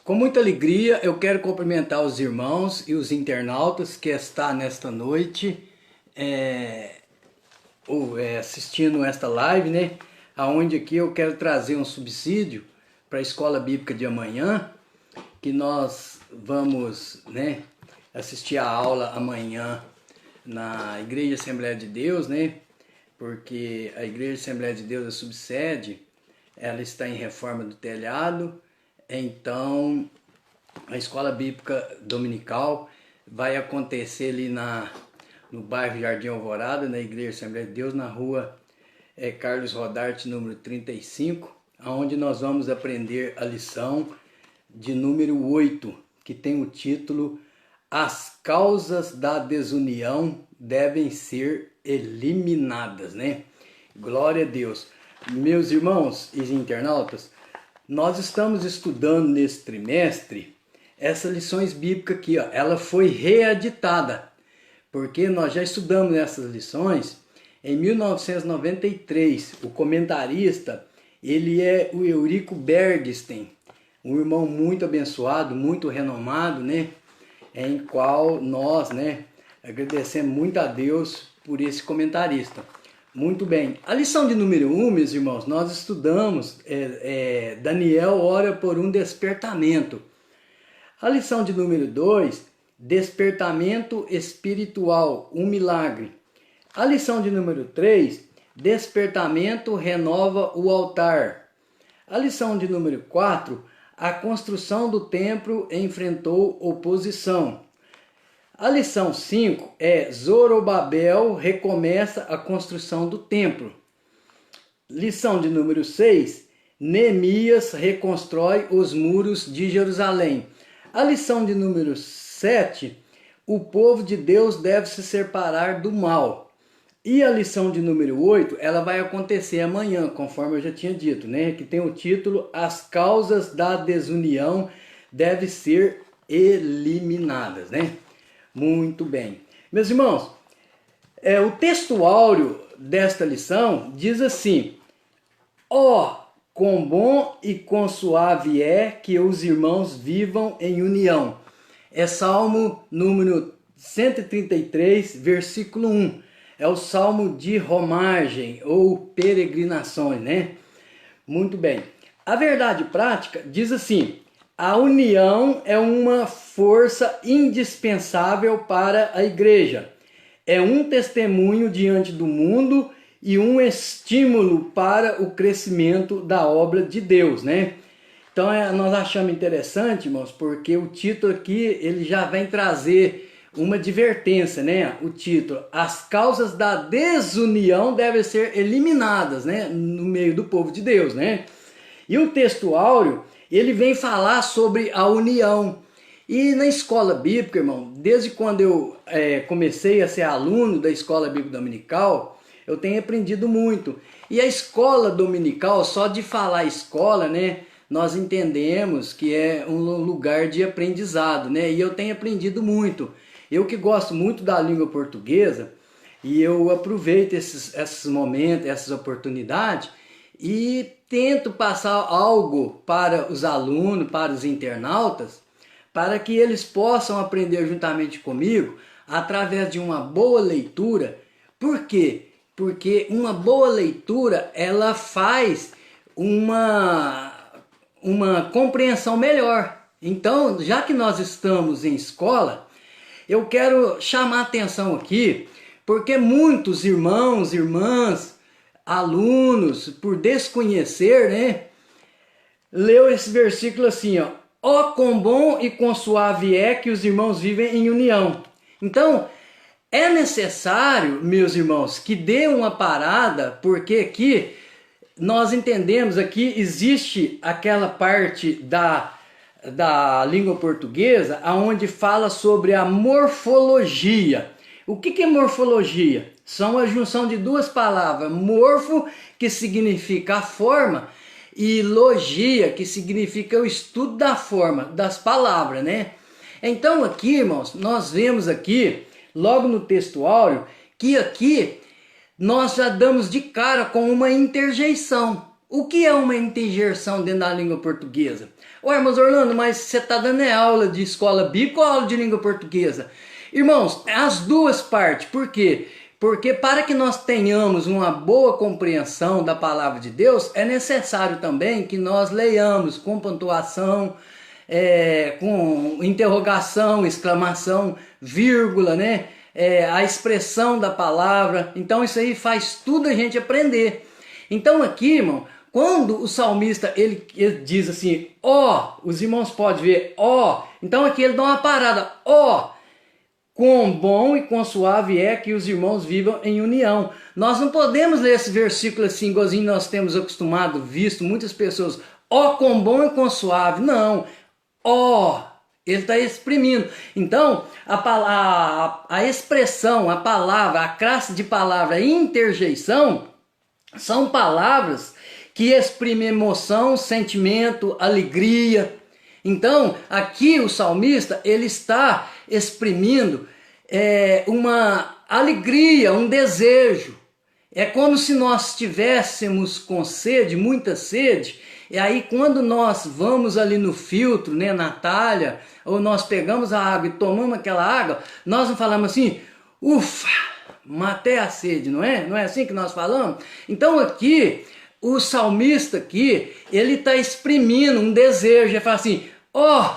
Com muita alegria, eu quero cumprimentar os irmãos e os internautas que estão nesta noite assistindo esta live, né? Aonde aqui eu quero trazer um subsídio para a Escola Bíblica de amanhã, que nós vamos, né, assistir a aula amanhã na Igreja Assembleia de Deus, né? Porque a Igreja Assembleia de Deus, a subsede, ela está em reforma do telhado. Então, a Escola Bíblica Dominical vai acontecer ali no bairro Jardim Alvorada, na Igreja Assembleia de Deus, na rua Carlos Rodarte, número 35, onde nós vamos aprender a lição de número 8, que tem o título As causas da desunião devem ser eliminadas, né? Glória a Deus. Meus irmãos e internautas, nós estamos estudando nesse trimestre essas lições bíblicas aqui, ó. Ela foi reeditada, porque nós já estudamos essas lições em 1993. O comentarista, ele é o Eurico Bergsten, um irmão muito abençoado, muito renomado, né? Em qual nós, né, agradecemos muito a Deus por esse comentarista. Muito bem, a lição de número 1, meus irmãos, nós estudamos Daniel ora por um despertamento. A lição de número 2, despertamento espiritual, um milagre. A lição de número 3, despertamento renova o altar. A lição de número 4, a construção do templo enfrentou oposição. A lição 5 é Zorobabel recomeça a construção do templo. Lição de número 6, Neemias reconstrói os muros de Jerusalém. A lição de número 7, o povo de Deus deve se separar do mal. E a lição de número 8, ela vai acontecer amanhã, conforme eu já tinha dito, né? Que tem o título As causas da desunião devem ser eliminadas, né? Muito bem. Meus irmãos, o texto áureo desta lição diz assim: ó, quão bom e quão suave é que os irmãos vivam em união. É Salmo número 133, versículo 1. É o Salmo de romagem ou peregrinações, né? Muito bem. A verdade prática diz assim: a união é uma força indispensável para a igreja. É um testemunho diante do mundo e um estímulo para o crescimento da obra de Deus, né? Então nós achamos interessante, irmãos, porque o título aqui ele já vem trazer uma advertência, né? O título, as causas da desunião devem ser eliminadas, né? No meio do povo de Deus, né? E o texto áureo, ele vem falar sobre a união. E na escola bíblica, irmão, desde quando eu comecei a ser aluno da escola bíblica dominical, eu tenho aprendido muito. E a escola dominical, só de falar escola, né, nós entendemos que é um lugar de aprendizado, né? E eu tenho aprendido muito. Eu que gosto muito da língua portuguesa, e eu aproveito esses momentos, essas oportunidades, e tento passar algo para os alunos, para os internautas, para que eles possam aprender juntamente comigo através de uma boa leitura. Por quê? Porque uma boa leitura, ela faz uma compreensão melhor. Então, já que nós estamos em escola, eu quero chamar a atenção aqui, porque muitos irmãos, irmãs, alunos, por desconhecer, né, leu esse versículo assim, ó: ó, quão bom e quão suave é que os irmãos vivem em união. Então, é necessário, meus irmãos, que dê uma parada, porque aqui nós entendemos, aqui existe aquela parte da língua portuguesa onde fala sobre a morfologia. O que é morfologia? São a junção de duas palavras, morfo, que significa a forma, e logia, que significa o estudo da forma, das palavras, né? Então aqui, irmãos, nós vemos aqui, logo no texto áureo, que aqui nós já damos de cara com uma interjeição. O que é uma interjeição dentro da língua portuguesa? Ué, mas Orlando, mas você está dando aula de escola bíblica ou aula de língua portuguesa? Irmãos, as duas partes. Por quê? Porque para que nós tenhamos uma boa compreensão da palavra de Deus, é necessário também que nós leiamos com pontuação, com interrogação, exclamação, vírgula, né? A expressão da palavra. Então isso aí faz tudo a gente aprender. Então aqui, irmão, quando o salmista ele diz assim, ó, os irmãos podem ver, ó, então aqui ele dá uma parada, ó, quão bom e quão suave é que os irmãos vivam em união. Nós não podemos ler esse versículo assim, igualzinho nós temos acostumado, visto muitas pessoas, ó, quão bom e quão suave. Não, ó, ele está exprimindo. Então, a expressão, a palavra, a classe de palavra interjeição, são palavras que exprimem emoção, sentimento, alegria. Então, aqui o salmista, ele está exprimindo uma alegria, um desejo. É como se nós estivéssemos com sede, muita sede, e aí quando nós vamos ali no filtro, né, na talha, ou nós pegamos a água e tomamos aquela água, nós não falamos assim, ufa, matei a sede, não é? Não é assim que nós falamos? Então aqui, o salmista aqui, ele está exprimindo um desejo, ele fala assim, ó,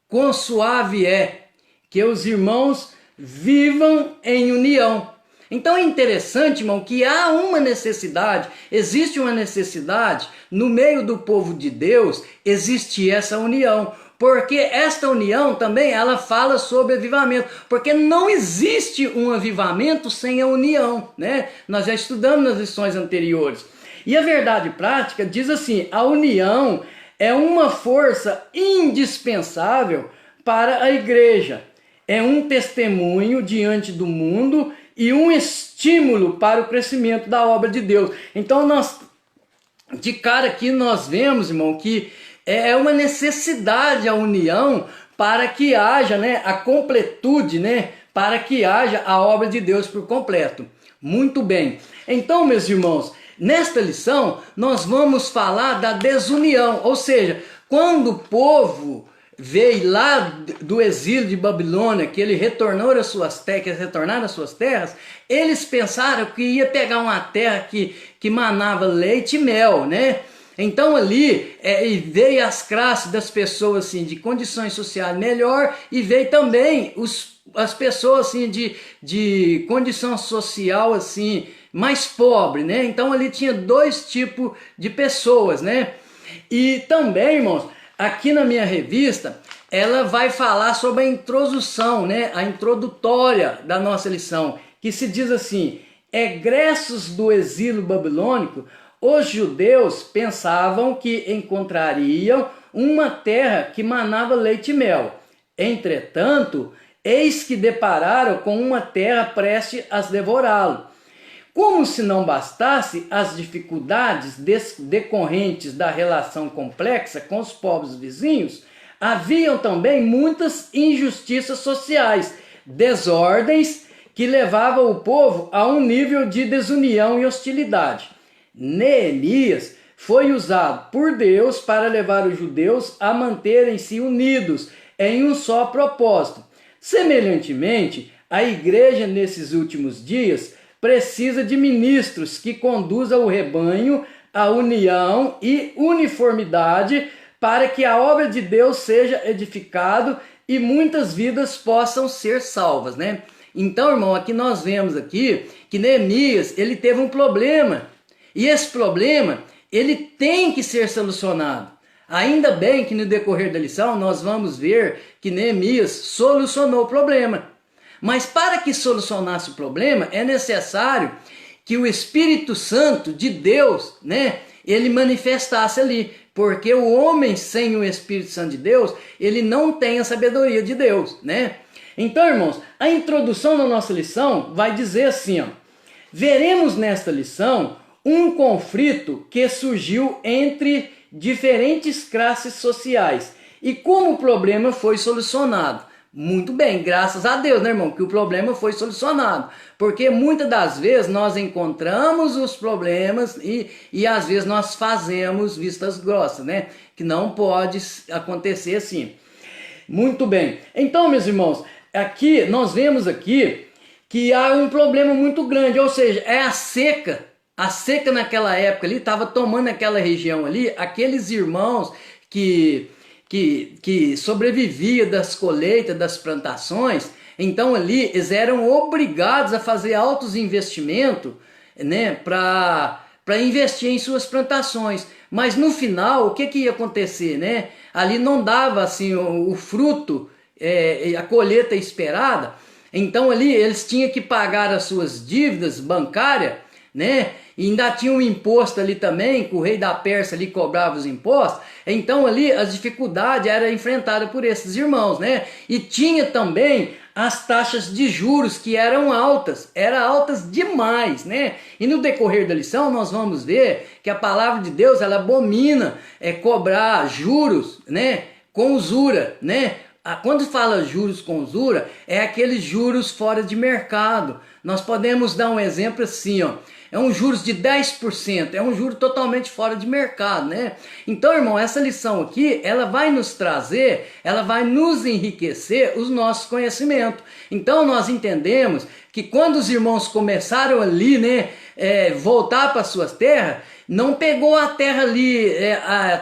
quão suave é que os irmãos vivam em união. Então é interessante, irmão, que há uma necessidade, existe uma necessidade, no meio do povo de Deus, existe essa união. Porque esta união também, ela fala sobre avivamento. Porque não existe um avivamento sem a união, né? Nós já estudamos nas lições anteriores. E a verdade prática diz assim, a união é uma força indispensável para a igreja. É um testemunho diante do mundo e um estímulo para o crescimento da obra de Deus. Então nós, de cara aqui nós vemos, irmão, que é uma necessidade a união para que haja, né, a completude, né, para que haja a obra de Deus por completo. Muito bem. Então, meus irmãos, nesta lição nós vamos falar da desunião, ou seja, quando o povo veio lá do exílio de Babilônia, que ele retornou às suas terras, eles pensaram que ia pegar uma terra que manava leite e mel, né? Então ali veio as classes das pessoas assim, de condições sociais melhor, e veio também as pessoas assim, de condição social assim, mais pobre, né? Então ali tinha dois tipos de pessoas, né? E também, irmãos, aqui na minha revista, ela vai falar sobre a introdução, né? A introdutória da nossa lição, que se diz assim, egressos do exílio babilônico, os judeus pensavam que encontrariam uma terra que manava leite e mel. Entretanto, eis que depararam com uma terra prestes a devorá-lo. Como se não bastasse as dificuldades decorrentes da relação complexa com os povos vizinhos, haviam também muitas injustiças sociais, desordens que levavam o povo a um nível de desunião e hostilidade. Neemias foi usado por Deus para levar os judeus a manterem-se unidos em um só propósito. Semelhantemente, a igreja nesses últimos dias precisa de ministros que conduzam o rebanho à união e uniformidade para que a obra de Deus seja edificada e muitas vidas possam ser salvas, né? Então, irmão, aqui nós vemos aqui que Neemias, ele teve um problema. E esse problema, ele tem que ser solucionado. Ainda bem que no decorrer da lição nós vamos ver que Neemias solucionou o problema. Mas para que solucionasse o problema, é necessário que o Espírito Santo de Deus, né, ele manifestasse ali. Porque o homem sem o Espírito Santo de Deus, ele não tem a sabedoria de Deus, né? Então, irmãos, a introdução da nossa lição vai dizer assim, ó, veremos nesta lição um conflito que surgiu entre diferentes classes sociais e como o problema foi solucionado. Muito bem, graças a Deus, né, irmão, que o problema foi solucionado. Porque muitas das vezes nós encontramos os problemas e às vezes nós fazemos vistas grossas, né? Que não pode acontecer assim. Muito bem. Então, meus irmãos, aqui nós vemos aqui que há um problema muito grande, ou seja, é a seca. A seca naquela época ali estava tomando aquela região ali, aqueles irmãos que sobrevivia das colheitas, das plantações, então ali eles eram obrigados a fazer altos investimentos, né, para investir em suas plantações. Mas no final, o que ia acontecer, né? Ali não dava assim o fruto, a colheita esperada, então ali eles tinham que pagar as suas dívidas bancárias, né? E ainda tinha um imposto ali também, que o rei da Pérsia ali cobrava os impostos. Então ali as dificuldades eram enfrentadas por esses irmãos, né? E tinha também as taxas de juros que eram altas demais, né? E no decorrer da lição nós vamos ver que a palavra de Deus, ela abomina cobrar juros, né? Com usura, né? Quando fala juros com usura, é aqueles juros fora de mercado. Nós podemos dar um exemplo assim, ó. É um juros de 10%, é um juro totalmente fora de mercado, né? Então, irmão, essa lição aqui, ela vai nos trazer, ela vai nos enriquecer os nossos conhecimentos. Então, nós entendemos que quando os irmãos começaram ali, né, voltar para suas terras, não pegou a terra ali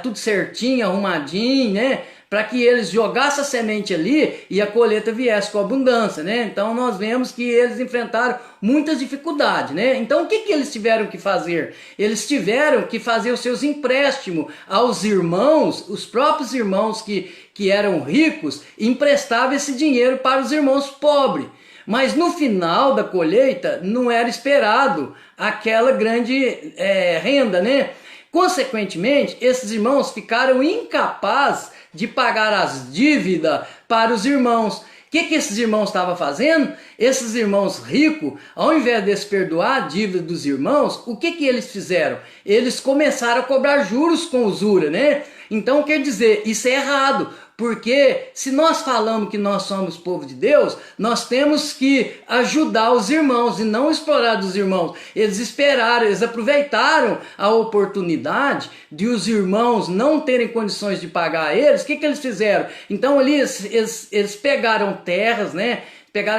tudo certinho, arrumadinho, né? Para que eles jogassem a semente ali e a colheita viesse com abundância, né? Então nós vemos que eles enfrentaram muitas dificuldades, né? Então o que eles tiveram que fazer? Eles tiveram que fazer os seus empréstimos aos irmãos, os próprios irmãos que eram ricos, emprestavam esse dinheiro para os irmãos pobres. Mas no final da colheita não era esperado aquela grande renda, né? Consequentemente, esses irmãos ficaram incapazes de pagar as dívidas para os irmãos. O que esses irmãos estavam fazendo? Esses irmãos ricos, ao invés de perdoar a dívida dos irmãos, o que eles fizeram? Eles começaram a cobrar juros com usura, né? Então, quer dizer, isso é errado, porque se nós falamos que nós somos povo de Deus, nós temos que ajudar os irmãos e não explorar dos irmãos. Eles esperaram, eles aproveitaram a oportunidade de os irmãos não terem condições de pagar a eles. O que eles fizeram? Então ali eles pegaram terras, né?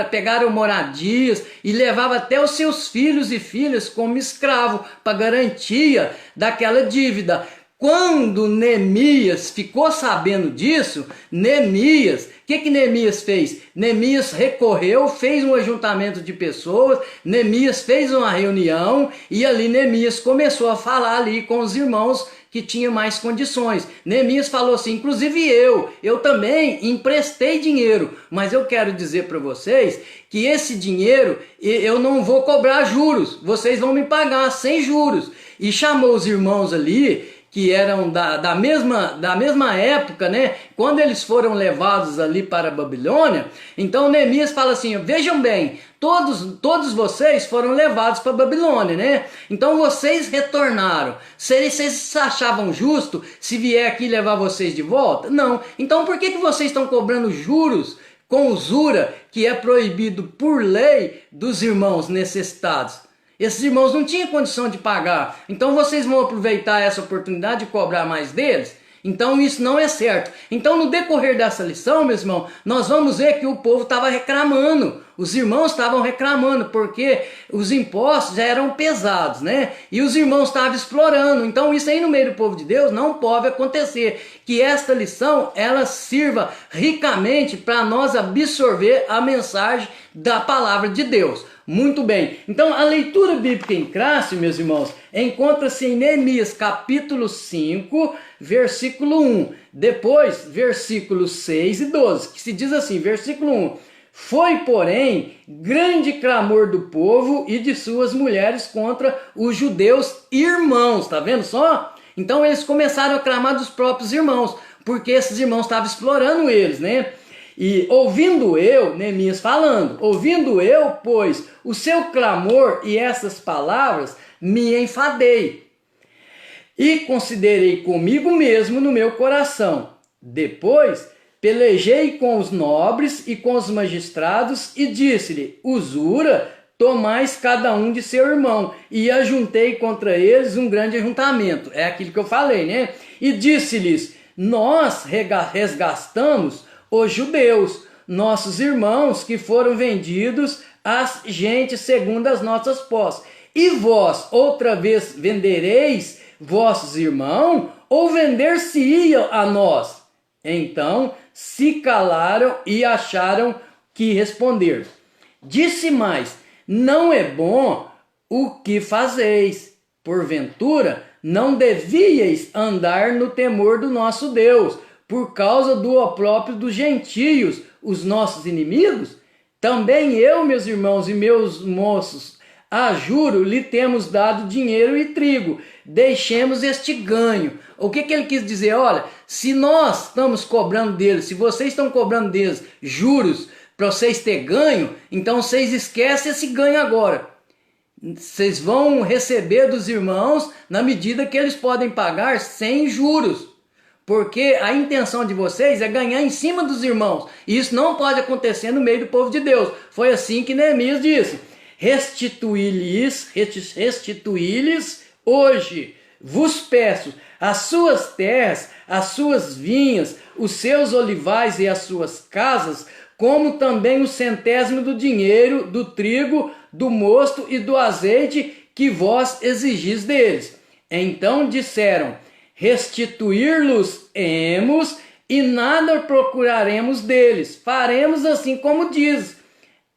Pegaram moradias e levavam até os seus filhos e filhas como escravo para garantia daquela dívida. Quando Neemias ficou sabendo disso, Neemias, o que Neemias fez? Neemias recorreu, fez um ajuntamento de pessoas, Neemias fez uma reunião e ali Neemias começou a falar ali com os irmãos que tinham mais condições. Neemias falou assim, inclusive eu também emprestei dinheiro, mas eu quero dizer para vocês que esse dinheiro eu não vou cobrar juros, vocês vão me pagar sem juros. E chamou os irmãos ali, que eram da mesma época, né? Quando eles foram levados ali para a Babilônia, então Neemias fala assim, vejam bem, todos vocês foram levados para a Babilônia, né? Então vocês retornaram. Vocês achavam justo se vier aqui levar vocês de volta? Não. Então por que vocês estão cobrando juros com usura, que é proibido por lei dos irmãos necessitados? Esses irmãos não tinham condição de pagar, então vocês vão aproveitar essa oportunidade de cobrar mais deles? Então isso não é certo. Então no decorrer dessa lição, meus irmãos, nós vamos ver que o povo estava reclamando, os irmãos estavam reclamando, porque os impostos já eram pesados, né? E os irmãos estavam explorando. Então isso aí no meio do povo de Deus não pode acontecer. Que esta lição, ela sirva ricamente para nós absorver a mensagem da palavra de Deus. Muito bem, então a leitura bíblica em classe, meus irmãos, encontra-se em Neemias capítulo 5, versículo 1, depois versículos 6 e 12, que se diz assim, versículo 1, foi porém grande clamor do povo e de suas mulheres contra os judeus irmãos, tá vendo só? Então eles começaram a clamar dos próprios irmãos, porque esses irmãos estavam explorando eles, né? E ouvindo eu, Neemias falando, ouvindo eu, pois, o seu clamor e essas palavras, me enfadei. E considerei comigo mesmo no meu coração. Depois pelejei com os nobres e com os magistrados e disse-lhe: usura, tomais cada um de seu irmão. E ajuntei contra eles um grande ajuntamento. É aquilo que eu falei, né? E disse-lhes: nós resgatamos os judeus, nossos irmãos que foram vendidos às gentes segundo as nossas posses. E vós outra vez vendereis vossos irmãos, ou vender-se-iam a nós? Então se calaram e acharam que responder. Disse mais: não é bom o que fazeis. Porventura, não devíeis andar no temor do nosso Deus, por causa do opróbrio dos gentios, os nossos inimigos? Também eu, meus irmãos e meus moços, juro, lhe temos dado dinheiro e trigo, deixemos este ganho. O que ele quis dizer? Olha, se nós estamos cobrando deles, se vocês estão cobrando deles juros para vocês ter ganho, então vocês esquecem esse ganho agora. Vocês vão receber dos irmãos na medida que eles podem pagar sem juros. Porque a intenção de vocês é ganhar em cima dos irmãos. E isso não pode acontecer no meio do povo de Deus. Foi assim que Neemias disse: restituí-lhes hoje, vos peço, as suas terras, as suas vinhas, os seus olivais e as suas casas, como também o centésimo do dinheiro, do trigo, do mosto e do azeite que vós exigis deles. Então disseram: restituir-los-emos e nada procuraremos deles, faremos assim como diz.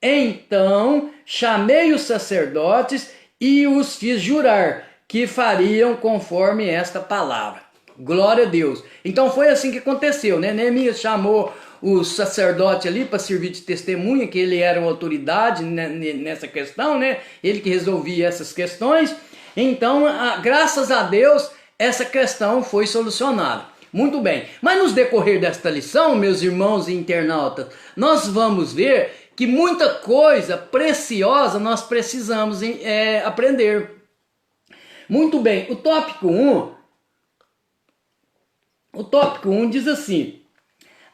Então chamei os sacerdotes e os fiz jurar que fariam conforme esta palavra. Glória a Deus. Então foi assim que aconteceu, né? Neemias chamou o sacerdote ali para servir de testemunha, que ele era uma autoridade nessa questão, né? Ele que resolvia essas questões. Então, graças a Deus, essa questão foi solucionada. Muito bem. Mas no decorrer desta lição, meus irmãos e internautas, nós vamos ver que muita coisa preciosa nós precisamos aprender. Muito bem. O tópico 1 diz assim: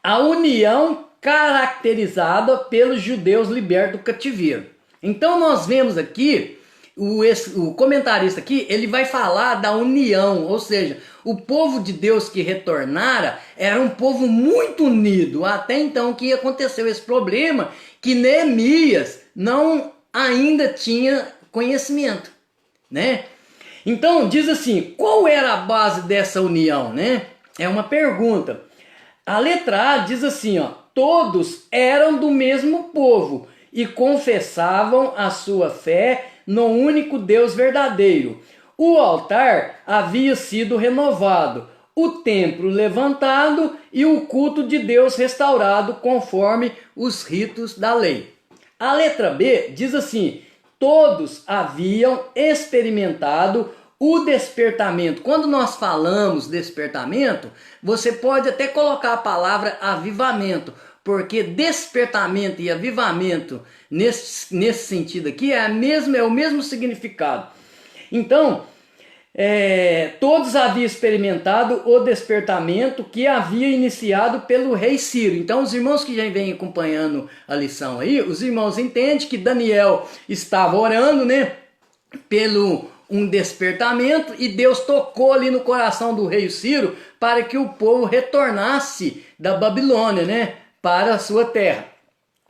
a união caracterizada pelos judeus libertos do cativeiro. Então nós vemos aqui, o comentarista aqui, ele vai falar da união, ou seja, o povo de Deus que retornara era um povo muito unido, até então que aconteceu esse problema, que Neemias não ainda tinha conhecimento, né? Então diz assim, qual era a base dessa união, né? É uma pergunta. A letra A diz assim, ó: todos eram do mesmo povo e confessavam a sua fé no único Deus verdadeiro. O altar havia sido renovado, o templo levantado e o culto de Deus restaurado conforme os ritos da lei. A letra B diz assim: todos haviam experimentado o despertamento. Quando nós falamos despertamento, você pode até colocar a palavra avivamento, porque despertamento e avivamento, nesse sentido aqui, é o mesmo significado. Então, todos haviam experimentado o despertamento que havia iniciado pelo rei Ciro. Então, os irmãos que já vêm acompanhando a lição aí, os irmãos entendem que Daniel estava orando, né, pelo um despertamento, e Deus tocou ali no coração do rei Ciro para que o povo retornasse da Babilônia, né, para a sua terra.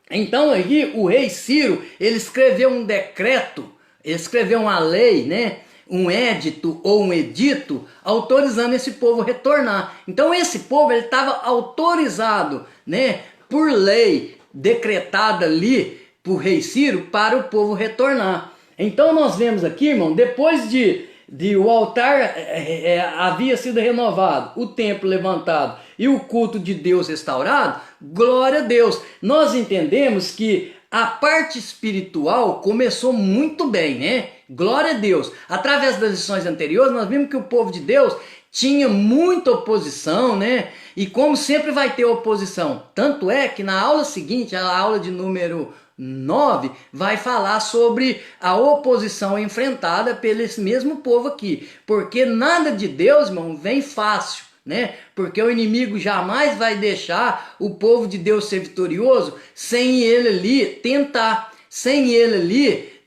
Então aí o rei Ciro, ele escreveu um decreto, ele escreveu uma lei, né, um édito ou um edito autorizando esse povo a retornar. Então esse povo ele estava autorizado, né, por lei decretada ali por rei Ciro para o povo retornar. Então nós vemos aqui, irmão, depois de o altar havia sido renovado, o templo levantado e o culto de Deus restaurado, glória a Deus. Nós entendemos que a parte espiritual começou muito bem, né? Glória a Deus. Através das lições anteriores, nós vimos que o povo de Deus tinha muita oposição, né? E como sempre vai ter oposição. Tanto é que na aula seguinte, a aula de número 9, vai falar sobre a oposição enfrentada pelo esse mesmo povo aqui. Porque nada de Deus, irmão, vem fácil. né? Porque o inimigo jamais vai deixar o povo de Deus ser vitorioso sem ele ali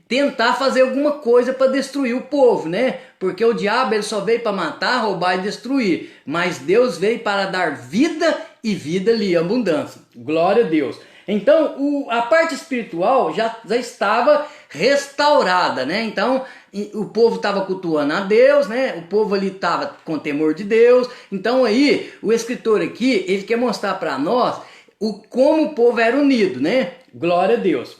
tentar fazer alguma coisa para destruir o povo, né? Porque o diabo ele só veio para matar, roubar e destruir, mas Deus veio para dar vida e vida ali, abundância. Glória a Deus. Então, a parte espiritual já estava restaurada, né? Então, o povo estava cultuando a Deus, né? O povo ali estava com temor de Deus. Então, aí, o escritor aqui, ele quer mostrar para nós como o povo era unido, né? Glória a Deus.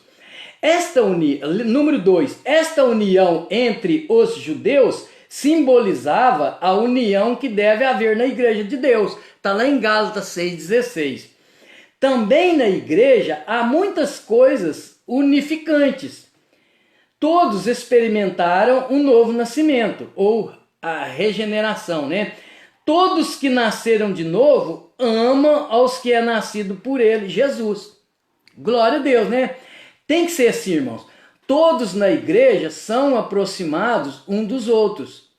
Número 2, esta união entre os judeus simbolizava a união que deve haver na igreja de Deus. Está lá em Gálatas 6,16. Também na igreja há muitas coisas unificantes. Todos experimentaram um novo nascimento, ou a regeneração, né? Todos que nasceram de novo amam aos que é nascido por ele, Jesus. Glória a Deus, né? Tem que ser assim, irmãos. Todos na igreja são aproximados um dos outros,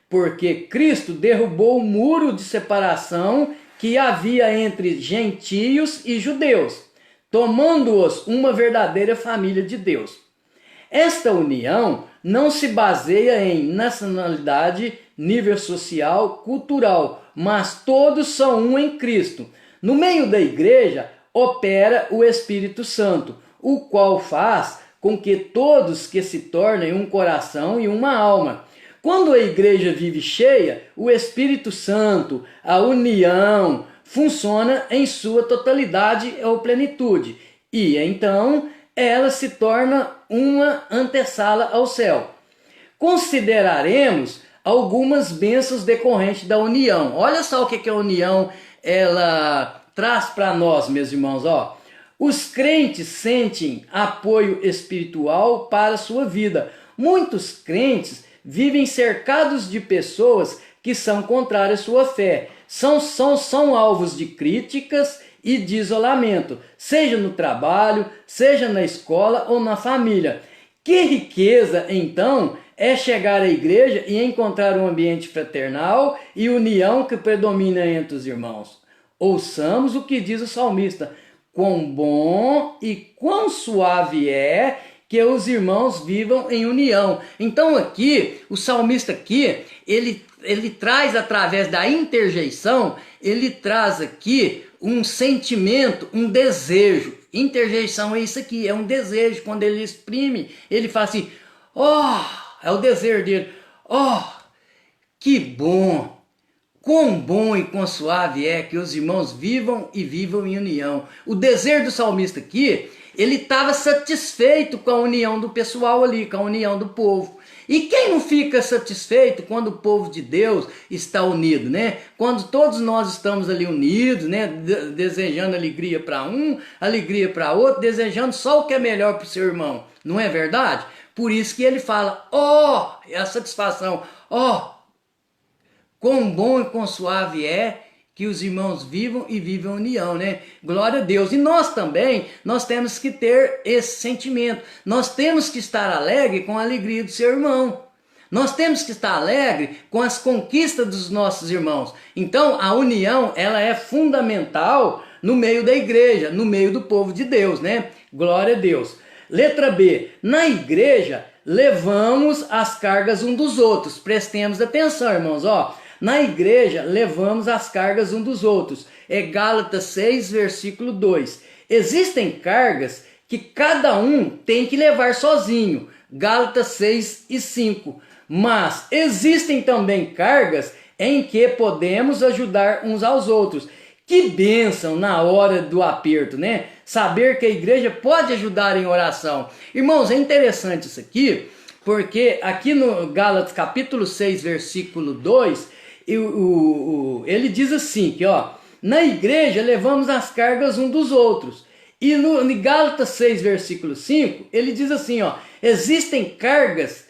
porque Cristo derrubou o muro de separação que havia entre gentios e judeus, tomando-os uma verdadeira família de Deus. Esta união não se baseia em nacionalidade, nível social, cultural, mas todos são um em Cristo. No meio da igreja opera o Espírito Santo, o qual faz com que todos que se tornem um coração e uma alma. Quando a igreja vive cheia, o Espírito Santo, a união, funciona em sua totalidade ou plenitude. E então ela se torna uma antessala ao céu. Consideraremos algumas bênçãos decorrentes da união. Olha só o que a união ela traz para nós, meus irmãos. Ó. Os crentes sentem apoio espiritual para a sua vida. Muitos crentes vivem cercados de pessoas que são contrárias à sua fé. São alvos de críticas e de isolamento, seja no trabalho, seja na escola ou na família. Que riqueza, então, é chegar à igreja e encontrar um ambiente fraternal e união que predomina entre os irmãos. Ouçamos o que diz o salmista: quão bom e quão suave é que os irmãos vivam em união. Então aqui, o salmista aqui, ele traz através da interjeição, ele traz aqui um sentimento, um desejo. Interjeição é isso aqui, é um desejo. Quando ele exprime, ele fala assim, é o desejo dele. Que bom, quão bom e quão suave é que os irmãos vivam e vivam em união. O desejo do salmista aqui, ele estava satisfeito com a união do pessoal ali, com a união do povo. E quem não fica satisfeito quando o povo de Deus está unido, né? Quando todos nós estamos ali unidos, né? Desejando alegria para um, alegria para outro, desejando só o que é melhor para o seu irmão. Não é verdade? Por isso que ele fala, é a satisfação, quão bom e quão suave é que os irmãos vivam e vivam união, né? Glória a Deus. E nós também, nós temos que ter esse sentimento. Nós temos que estar alegre com a alegria do seu irmão. Nós temos que estar alegre com as conquistas dos nossos irmãos. Então, a união, ela é fundamental no meio da igreja, no meio do povo de Deus, né? Glória a Deus. Letra B. Na igreja, levamos as cargas um dos outros. Prestemos atenção, irmãos, Na igreja, levamos as cargas um dos outros. É Gálatas 6, versículo 2. Existem cargas que cada um tem que levar sozinho. Gálatas 6 e 5. Mas existem também cargas em que podemos ajudar uns aos outros. Que bênção na hora do aperto, né? Saber que a igreja pode ajudar em oração. Irmãos, é interessante isso aqui, porque aqui no Gálatas capítulo 6, versículo 2... ele diz assim, que na igreja levamos as cargas um dos outros. E no Gálatas 6, versículo 5, ele diz assim, existem cargas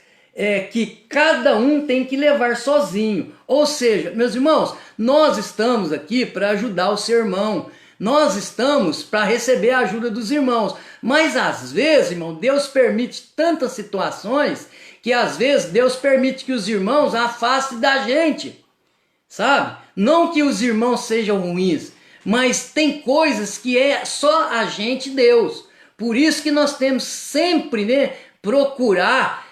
que cada um tem que levar sozinho. Ou seja, meus irmãos, nós estamos aqui para ajudar o seu irmão. Nós estamos para receber a ajuda dos irmãos. Mas às vezes, irmão, Deus permite tantas situações que às vezes Deus permite que os irmãos afastem da gente. Sabe? Não que os irmãos sejam ruins, mas tem coisas que é só a gente e Deus. Por isso que nós temos sempre, né, procurar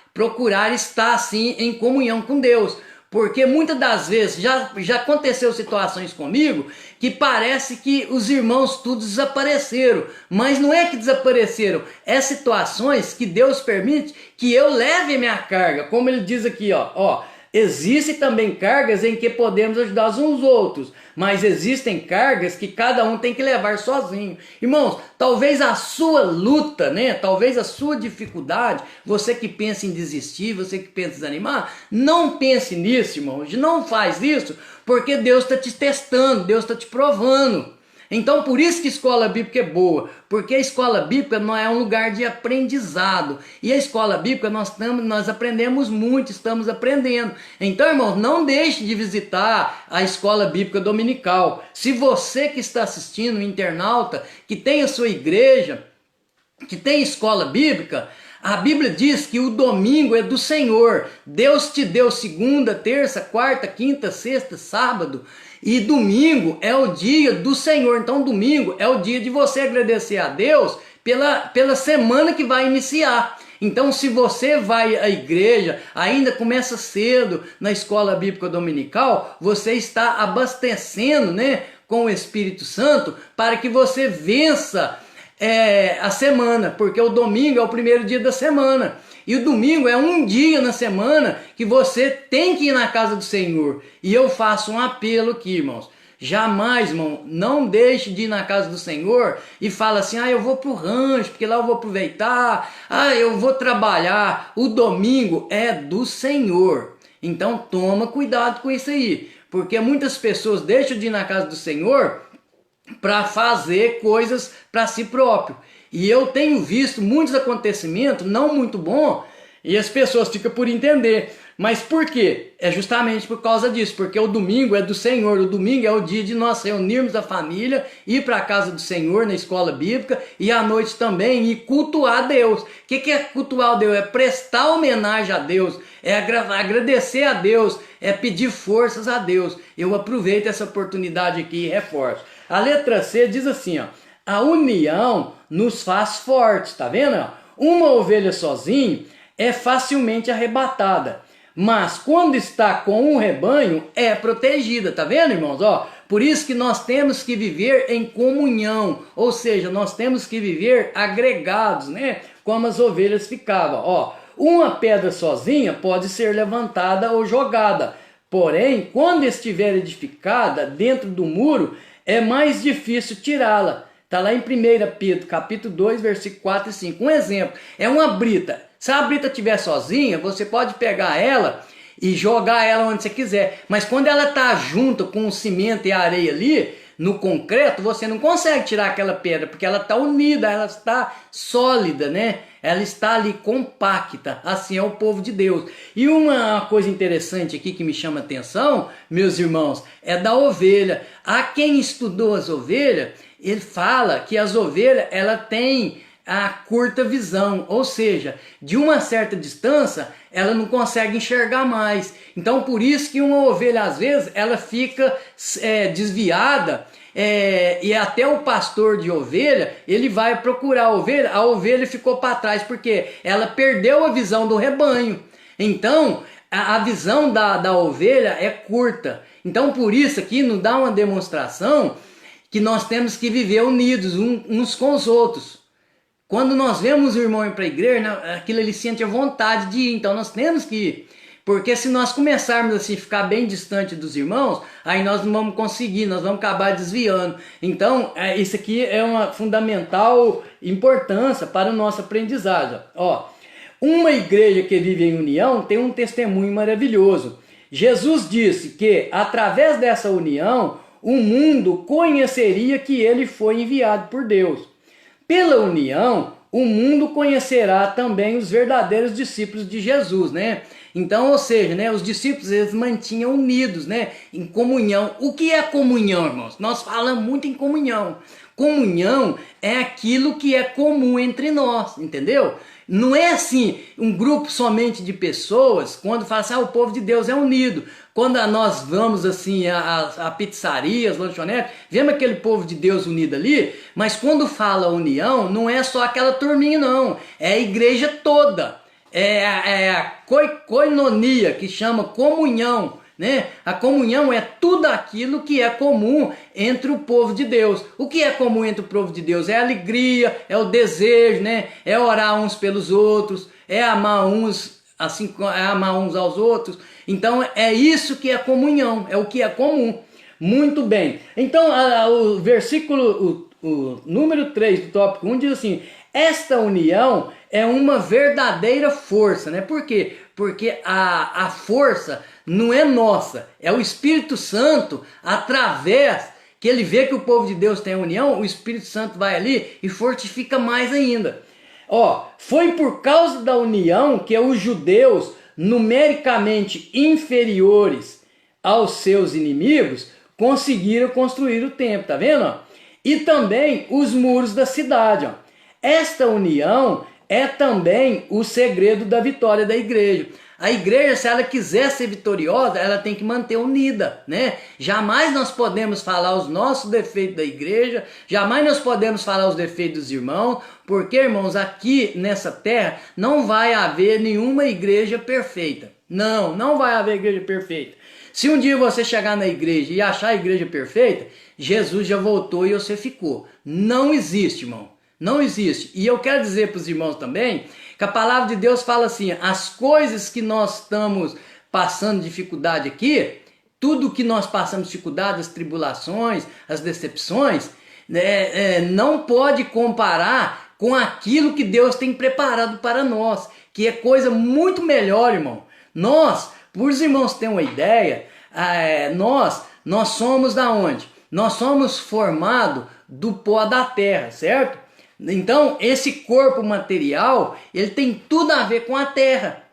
estar assim em comunhão com Deus. Porque muitas das vezes já aconteceu situações comigo que parece que os irmãos todos desapareceram. Mas não é que desapareceram, é situações que Deus permite que eu leve minha carga. Como ele diz aqui, ó, existem também cargas em que podemos ajudar uns aos outros, mas existem cargas que cada um tem que levar sozinho. Irmãos, talvez a sua luta, né? Talvez a sua dificuldade, você que pensa em desistir, você que pensa em desanimar, não pense nisso, irmãos. Não faz isso, porque Deus está te testando, Deus está te provando. Então, por isso que a escola bíblica é boa, porque a escola bíblica não é um lugar de aprendizado. E a escola bíblica nós aprendemos muito, estamos aprendendo. Então, irmãos, não deixe de visitar a escola bíblica dominical. Se você que está assistindo, um internauta, que tem a sua igreja, que tem escola bíblica, a Bíblia diz que o domingo é do Senhor. Deus te deu segunda, terça, quarta, quinta, sexta, sábado. E domingo é o dia do Senhor. Então domingo é o dia de você agradecer a Deus pela semana que vai iniciar. Então se você vai à igreja, ainda começa cedo na escola bíblica dominical, você está abastecendo, né, com o Espírito Santo para que você vença a semana, porque o domingo é o primeiro dia da semana. E o domingo é um dia na semana que você tem que ir na casa do Senhor. E eu faço um apelo aqui, irmãos. Jamais, irmão, não deixe de ir na casa do Senhor e fala assim, eu vou pro rancho, porque lá eu vou aproveitar, eu vou trabalhar. O domingo é do Senhor. Então toma cuidado com isso aí, porque muitas pessoas deixam de ir na casa do Senhor para fazer coisas para si próprio. E eu tenho visto muitos acontecimentos não muito bons e as pessoas ficam por entender. Mas por quê? É justamente por causa disso, porque o domingo é do Senhor, o domingo é o dia de nós reunirmos a família, ir para a casa do Senhor na escola bíblica e à noite também ir cultuar a Deus. O que é cultuar a Deus? É prestar homenagem a Deus, é agradecer a Deus, é pedir forças a Deus. Eu aproveito essa oportunidade aqui e reforço. A letra C diz assim, ó, a união nos faz fortes, tá vendo? Uma ovelha sozinha é facilmente arrebatada, mas quando está com um rebanho é protegida, tá vendo, irmãos? Por isso que nós temos que viver em comunhão, ou seja, nós temos que viver agregados, né? Como as ovelhas ficavam, uma pedra sozinha pode ser levantada ou jogada, porém, quando estiver edificada dentro do muro, é mais difícil tirá-la. Está lá em 1 Pedro, capítulo 2, versículo 4 e 5. Um exemplo, é uma brita. Se a brita estiver sozinha, você pode pegar ela e jogar ela onde você quiser. Mas quando ela está junto com o cimento e a areia ali, no concreto, você não consegue tirar aquela pedra, porque ela está unida, ela está sólida, né? Ela está ali compacta. Assim é o povo de Deus. E uma coisa interessante aqui que me chama a atenção, meus irmãos, é da ovelha. Há quem estudou as ovelhas, ele fala que as ovelhas, ela tem a curta visão, ou seja, de uma certa distância, ela não consegue enxergar mais. Então, por isso que uma ovelha, às vezes, ela fica desviada, e até o pastor de ovelha, ele vai procurar a ovelha ficou para trás, porque ela perdeu a visão do rebanho. Então, a visão da ovelha é curta. Então, por isso aqui nos dá uma demonstração que nós temos que viver unidos uns com os outros. Quando nós vemos o irmão ir para a igreja, aquilo ele sente a vontade de ir, então nós temos que ir. Porque se nós começarmos assim, ficar bem distante dos irmãos, aí nós não vamos conseguir, nós vamos acabar desviando. Então, isso aqui é uma fundamental importância para o nosso aprendizado. Uma igreja que vive em união tem um testemunho maravilhoso. Jesus disse que, através dessa união, o mundo conheceria que ele foi enviado por Deus. Pela união, o mundo conhecerá também os verdadeiros discípulos de Jesus, né? Então, ou seja, né, os discípulos eles mantinham unidos, né, em comunhão. O que é comunhão, irmãos? Nós falamos muito em comunhão. Comunhão é aquilo que é comum entre nós, entendeu? Não é assim, um grupo somente de pessoas, quando fala assim, o povo de Deus é unido. Quando nós vamos assim a pizzarias, lanchonetes, vemos aquele povo de Deus unido ali, mas quando fala união, não é só aquela turminha não, é a igreja toda. É a koinonia, que chama comunhão, né? A comunhão é tudo aquilo que é comum entre o povo de Deus. O que é comum entre o povo de Deus? É a alegria, é o desejo, né? É orar uns pelos outros, é amar uns, assim, é amar uns aos outros. Então é isso que é comunhão, é o que é comum. Muito bem. Então o versículo, o número 3 do tópico 1 diz assim: esta união é uma verdadeira força, né? Por quê? Porque a força não é nossa, é o Espírito Santo, através que ele vê que o povo de Deus tem união, o Espírito Santo vai ali e fortifica mais ainda. Foi por causa da união que os judeus, numericamente inferiores aos seus inimigos, conseguiram construir o templo, tá vendo? E também os muros da cidade. Esta união é também o segredo da vitória da igreja. A igreja, se ela quiser ser vitoriosa, ela tem que manter unida, né? Jamais nós podemos falar os nossos defeitos da igreja, jamais nós podemos falar os defeitos dos irmãos, porque, irmãos, aqui nessa terra não vai haver nenhuma igreja perfeita. Não vai haver igreja perfeita. Se um dia você chegar na igreja e achar a igreja perfeita, Jesus já voltou e você ficou. Não existe, irmão. Não existe. E eu quero dizer para os irmãos também que a palavra de Deus fala assim: as coisas que nós estamos passando dificuldade aqui, tudo que nós passamos dificuldade, as tribulações, as decepções, não pode comparar com aquilo que Deus tem preparado para nós, que é coisa muito melhor, irmão. Nós, para os irmãos terem uma ideia, nós somos da onde? Nós somos formados do pó da terra, certo? Então, esse corpo material, ele tem tudo a ver com a terra.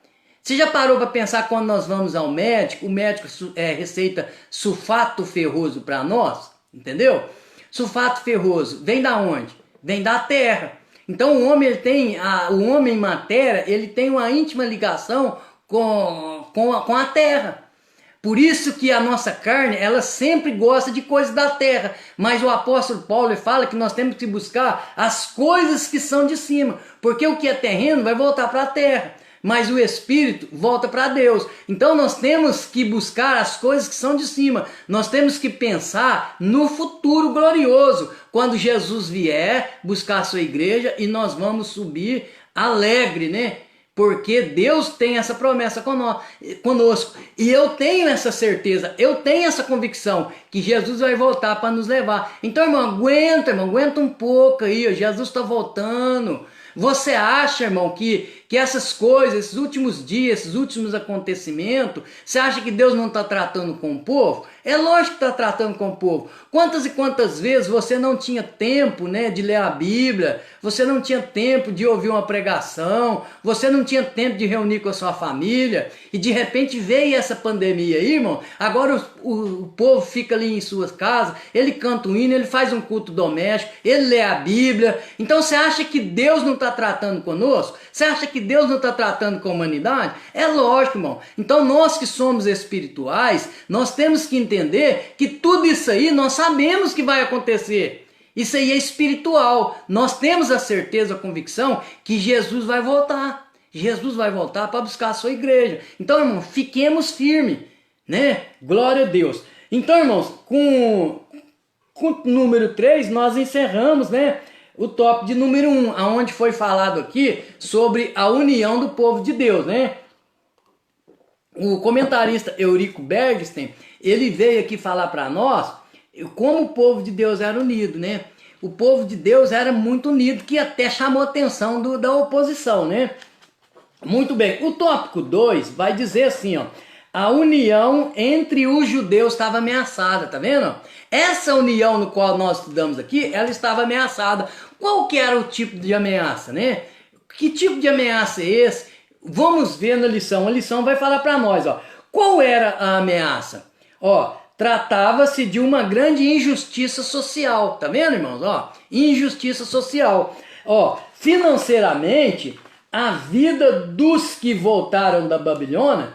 Você já parou para pensar quando nós vamos ao médico, o médico receita sulfato ferroso para nós? Entendeu? Sulfato ferroso vem da onde? Vem da terra. Então, o homem em matéria, ele tem uma íntima ligação com a terra. Por isso que a nossa carne, ela sempre gosta de coisas da terra. Mas o apóstolo Paulo fala que nós temos que buscar as coisas que são de cima. Porque o que é terreno vai voltar para a terra. Mas o espírito volta para Deus. Então nós temos que buscar as coisas que são de cima. Nós temos que pensar no futuro glorioso. Quando Jesus vier buscar a sua igreja e nós vamos subir alegre, né? Porque Deus tem essa promessa conosco. E eu tenho essa certeza, eu tenho essa convicção que Jesus vai voltar para nos levar. Então, irmão, aguenta um pouco aí, Jesus está voltando. Você acha, irmão, que essas coisas, esses últimos dias, esses últimos acontecimentos, você acha que Deus não está tratando com o povo? É lógico que está tratando com o povo. Quantas e quantas vezes você não tinha tempo, né, de ler a Bíblia, você não tinha tempo de ouvir uma pregação, você não tinha tempo de reunir com a sua família, e de repente veio essa pandemia aí, irmão, agora o povo fica ali em suas casas, ele canta um hino, ele faz um culto doméstico, ele lê a Bíblia. Então você acha que Deus não está tratando conosco? Você acha que Deus não está tratando com a humanidade? É lógico, irmão. Então nós que somos espirituais, nós temos que entender que tudo isso aí nós sabemos que vai acontecer. Isso aí é espiritual. Nós temos a certeza, a convicção que Jesus vai voltar. Jesus vai voltar para buscar a sua igreja. Então, irmão, fiquemos firmes, né? Glória a Deus. Então, irmãos, com o número 3, nós encerramos, né, o tópico de número 1, aonde foi falado aqui sobre a união do povo de Deus, né? O comentarista Eurico Bergsten, ele veio aqui falar para nós como o povo de Deus era unido, né? O povo de Deus era muito unido, que até chamou a atenção da oposição, né? Muito bem, o tópico 2 vai dizer assim, ó: a união entre os judeus estava ameaçada, tá vendo? Essa união no qual nós estudamos aqui, ela estava ameaçada. Qual que era o tipo de ameaça, né? Que tipo de ameaça é esse? Vamos ver na lição. A lição vai falar para nós, ó. Qual era a ameaça? Ó, tratava-se de uma grande injustiça social. Tá vendo, irmãos? Ó, injustiça social. Ó, financeiramente, a vida dos que voltaram da Babilônia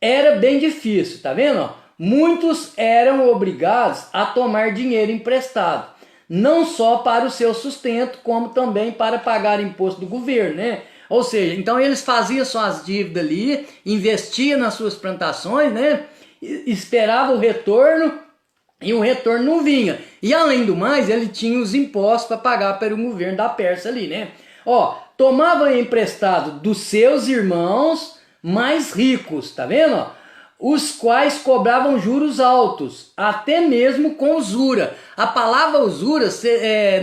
era bem difícil, tá vendo? Ó, muitos eram obrigados a tomar dinheiro emprestado, não só para o seu sustento, como também para pagar imposto do governo, né? Ou seja, então eles faziam suas dívidas ali, investiam nas suas plantações, né? Esperava o retorno e o retorno não vinha. E além do mais, ele tinha os impostos para pagar pelo governo da Pérsia ali, né? Ó, tomava emprestado dos seus irmãos mais ricos, tá vendo? Ó, os quais cobravam juros altos, até mesmo com usura. A palavra usura,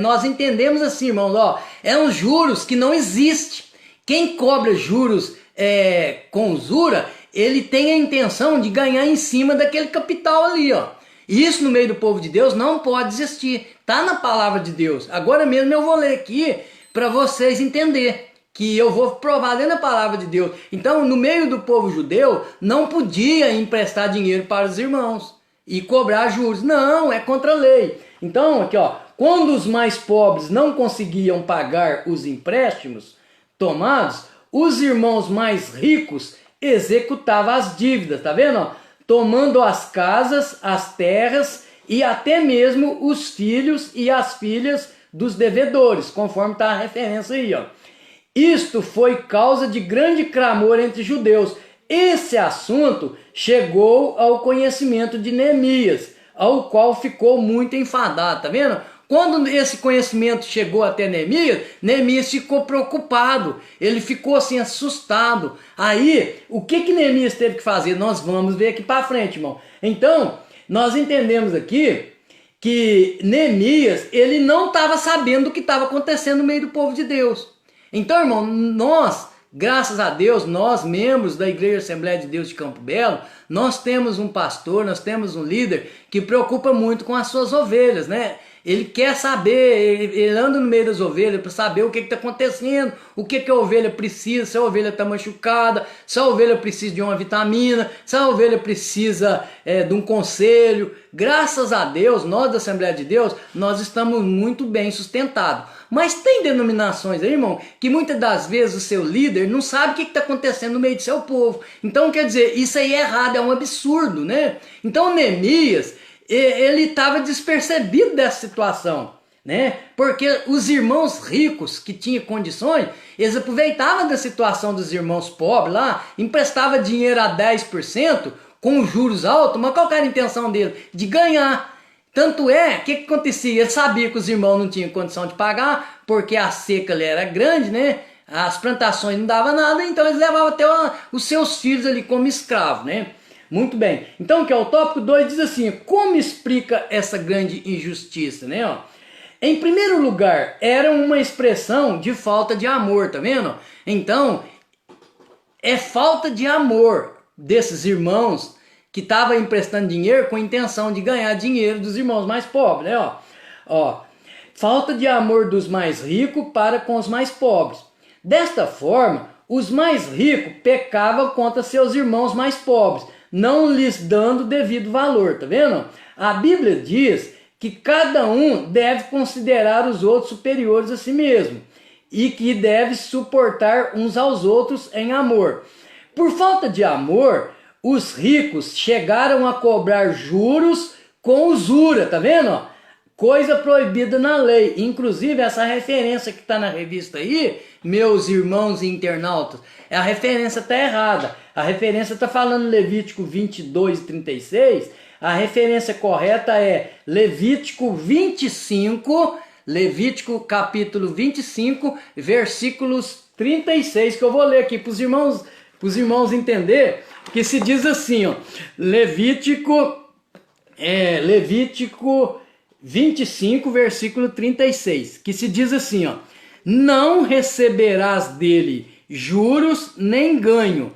nós entendemos assim, irmãos, ó, é uns juros que não existe. Quem cobra juros com usura, ele tem a intenção de ganhar em cima daquele capital ali, ó. Isso no meio do povo de Deus não pode existir. Tá na palavra de Deus. Agora mesmo eu vou ler aqui para vocês entenderem que eu vou provar dentro da palavra de Deus. Então, no meio do povo judeu, não podia emprestar dinheiro para os irmãos e cobrar juros. Não, é contra a lei. Então, aqui ó, quando os mais pobres não conseguiam pagar os empréstimos tomados, os irmãos mais ricos executavam as dívidas, tá vendo? Ó? Tomando as casas, as terras e até mesmo os filhos e as filhas dos devedores, conforme está a referência aí, ó. Isto foi causa de grande clamor entre judeus. Esse assunto chegou ao conhecimento de Neemias, ao qual ficou muito enfadado, tá vendo? Quando esse conhecimento chegou até Neemias, Neemias ficou preocupado, ele ficou assim assustado. Aí, o que Neemias teve que fazer? Nós vamos ver aqui para frente, irmão. Então, nós entendemos aqui que Neemias, ele não estava sabendo o que estava acontecendo no meio do povo de Deus. Então, irmão, nós, graças a Deus, nós membros da Igreja Assembleia de Deus de Campo Belo, nós temos um pastor, nós temos um líder que preocupa muito com as suas ovelhas, né? Ele quer saber, ele anda no meio das ovelhas para saber o que está acontecendo, o que a ovelha precisa, se a ovelha está machucada, se a ovelha precisa de uma vitamina, se a ovelha precisa de um conselho. Graças a Deus, nós da Assembleia de Deus, nós estamos muito bem sustentados. Mas tem denominações aí, irmão, que muitas das vezes o seu líder não sabe o que está acontecendo no meio do seu povo. Então, quer dizer, isso aí é errado, é um absurdo, né? Então, Neemias, ele estava despercebido dessa situação, né? Porque os irmãos ricos que tinham condições, eles aproveitavam da situação dos irmãos pobres lá, emprestava dinheiro a 10% com juros altos, mas qual era a intenção dele? De ganhar. Tanto é, o que acontecia? Ele sabia que os irmãos não tinham condição de pagar, porque a seca ali era grande, né? As plantações não davam nada, então eles levavam até os seus filhos ali como escravos, né? Muito bem. Então, que é o tópico 2, diz assim, como explica essa grande injustiça, né? Ó, em primeiro lugar, era uma expressão de falta de amor, tá vendo? Então, é falta de amor desses irmãos que estavam emprestando dinheiro com a intenção de ganhar dinheiro dos irmãos mais pobres, né? Ó, falta de amor dos mais ricos para com os mais pobres. Desta forma, os mais ricos pecavam contra seus irmãos mais pobres, não lhes dando devido valor, tá vendo? A Bíblia diz que cada um deve considerar os outros superiores a si mesmo e que deve suportar uns aos outros em amor. Por falta de amor, os ricos chegaram a cobrar juros com usura, tá vendo? Coisa proibida na lei. Inclusive, essa referência que está na revista aí, meus irmãos internautas, a referência está errada. A referência está falando Levítico 22:36. A referência correta é Levítico 25, Levítico capítulo 25, versículos 36, que eu vou ler aqui para os irmãos entender, que se diz assim, ó, Levítico 25, versículo 36, que se diz assim, ó, não receberás dele juros nem ganho,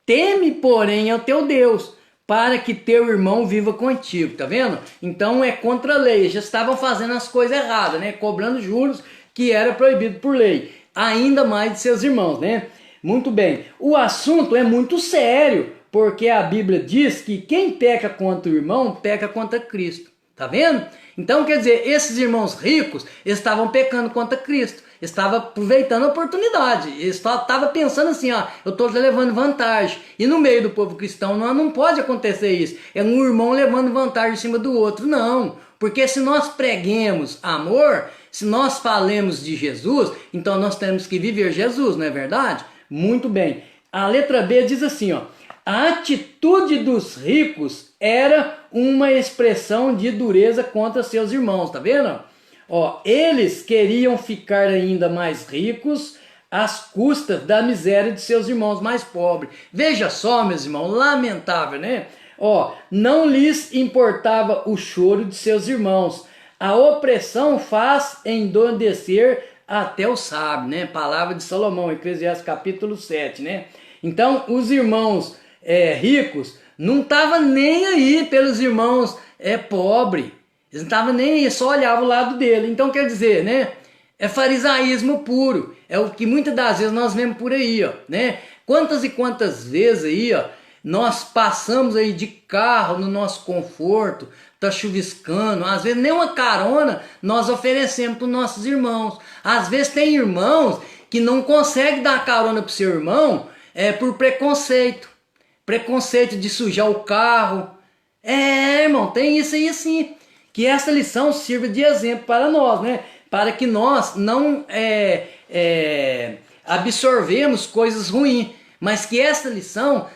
teme, porém, ao teu Deus, para que teu irmão viva contigo, tá vendo? Então é contra a lei, já estavam fazendo as coisas erradas, né? Cobrando juros que era proibido por lei, ainda mais de seus irmãos, né? Muito bem, o assunto é muito sério, Porque a Bíblia diz que quem peca contra o irmão, peca contra Cristo. Tá vendo? Então, quer dizer, esses irmãos ricos estavam pecando contra Cristo. Estavam aproveitando a oportunidade. Estavam pensando assim, ó, eu estou levando vantagem. E no meio do povo cristão não pode acontecer isso. É um irmão levando vantagem em cima do outro. Não. Porque se nós preguemos amor, se nós falemos de Jesus, então nós temos que viver Jesus, não é verdade? Muito bem. A letra B diz assim, ó. A atitude dos ricos era uma expressão de dureza contra seus irmãos, tá vendo? Ó, eles queriam ficar ainda mais ricos às custas da miséria de seus irmãos mais pobres. Veja só, meus irmãos, lamentável, né? Ó, não lhes importava o choro de seus irmãos. A opressão faz endoidecer até o sábio, né? Palavra de Salomão, Eclesiastes capítulo 7, né? Então, os irmãos ricos não estavam nem aí pelos irmãos pobres. Eles não estavam nem aí, só olhavam o lado dele. Então, quer dizer, né? É farisaísmo puro. É o que muitas das vezes nós vemos por aí, ó, né? Quantas e quantas vezes aí, ó, nós passamos aí de carro no nosso conforto, tá chuviscando, às vezes nem uma carona nós oferecemos para os nossos irmãos. Às vezes tem irmãos que não conseguem dar carona para o seu irmão por preconceito. Preconceito de sujar o carro. Irmão, tem isso aí assim. Que essa lição sirva de exemplo para nós, né? Para que nós não absorvemos coisas ruins, mas que essa lição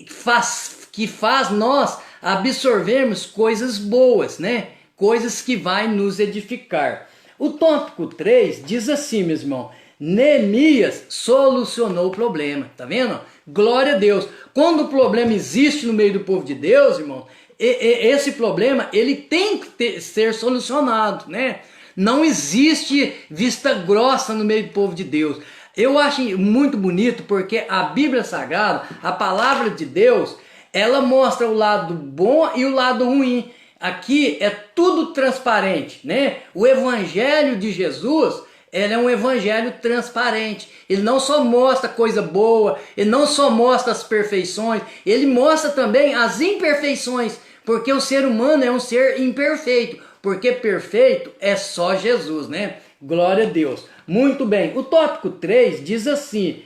faz nós absorvermos coisas boas, né? Coisas que vai nos edificar. O tópico 3 diz assim, meu irmão, Neemias solucionou o problema, tá vendo? Glória a Deus. Quando o problema existe no meio do povo de Deus, irmão, esse problema ele tem que ser solucionado, né? Não existe vista grossa no meio do povo de Deus. Eu acho muito bonito porque a Bíblia Sagrada, a palavra de Deus, ela mostra o lado bom e o lado ruim. Aqui é tudo transparente, né? O Evangelho de Jesus, ele é um evangelho transparente. Ele não só mostra coisa boa, ele não só mostra as perfeições, ele mostra também as imperfeições, porque o ser humano é um ser imperfeito, porque perfeito é só Jesus, né? Glória a Deus. Muito bem, o tópico 3 diz assim,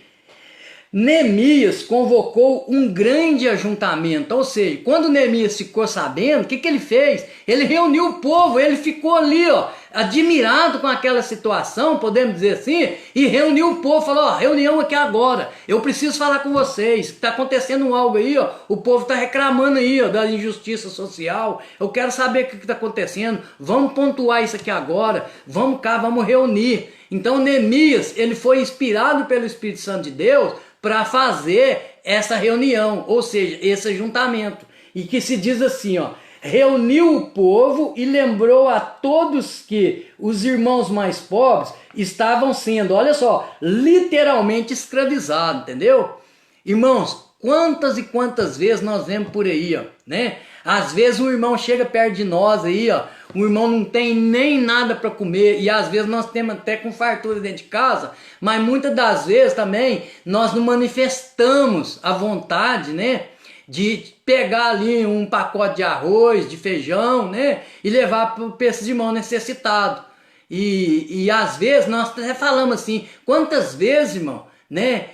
Neemias convocou um grande ajuntamento, ou seja, quando Neemias ficou sabendo, o que ele fez? Ele reuniu o povo, ele ficou ali, ó, admirado com aquela situação, podemos dizer assim, e reuniu o povo, falou, ó, reunião aqui agora, eu preciso falar com vocês, está acontecendo algo aí, ó, o povo está reclamando aí, ó, da injustiça social, eu quero saber o que está acontecendo, vamos pontuar isso aqui agora, vamos cá, vamos reunir. Então Neemias, ele foi inspirado pelo Espírito Santo de Deus, para fazer essa reunião, ou seja, esse ajuntamento. E que se diz assim, ó, reuniu o povo e lembrou a todos que os irmãos mais pobres estavam sendo, olha só, literalmente escravizados, entendeu? Irmãos, quantas e quantas vezes nós vemos por aí, ó, né? Às vezes um irmão chega perto de nós aí, ó, o irmão não tem nem nada para comer e às vezes nós temos até com fartura dentro de casa, mas muitas das vezes também nós não manifestamos a vontade, né, de pegar ali um pacote de arroz, de feijão, né, e levar para esses irmãos necessitados. E às vezes nós até falamos assim, quantas vezes, irmão, né,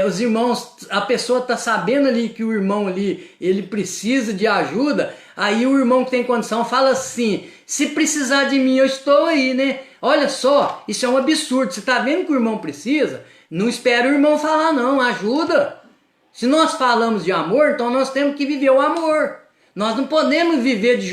os irmãos, a pessoa está sabendo ali que o irmão ali, ele precisa de ajuda, aí o irmão que tem condição fala assim, se precisar de mim eu estou aí, né? Olha só, isso é um absurdo, você está vendo que o irmão precisa? Não espera o irmão falar não, ajuda. Se nós falamos de amor, então nós temos que viver o amor. Nós não podemos viver de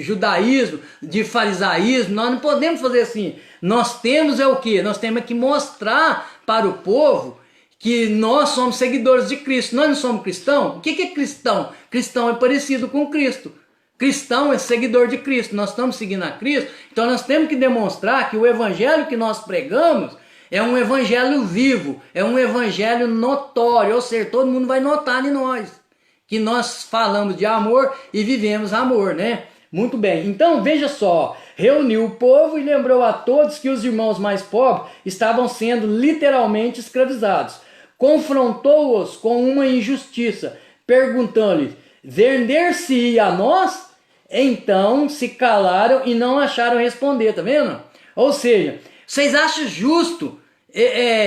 judaísmo, de farisaísmo, nós não podemos fazer assim. Nós temos o quê? Nós temos que mostrar para o povo que nós somos seguidores de Cristo. Nós não somos cristãos? O que é cristão? Cristão é parecido com Cristo. Cristão é seguidor de Cristo. Nós estamos seguindo a Cristo, então nós temos que demonstrar que o evangelho que nós pregamos é um evangelho vivo, é um evangelho notório, ou seja, todo mundo vai notar em nós que nós falamos de amor e vivemos amor, né? Muito bem, então veja só, reuniu o povo e lembrou a todos que os irmãos mais pobres estavam sendo literalmente escravizados. confrontou-os com uma injustiça, perguntando-lhes: vender-se-ia a nós? Então se calaram e não acharam responder, tá vendo? Ou seja, vocês acham justo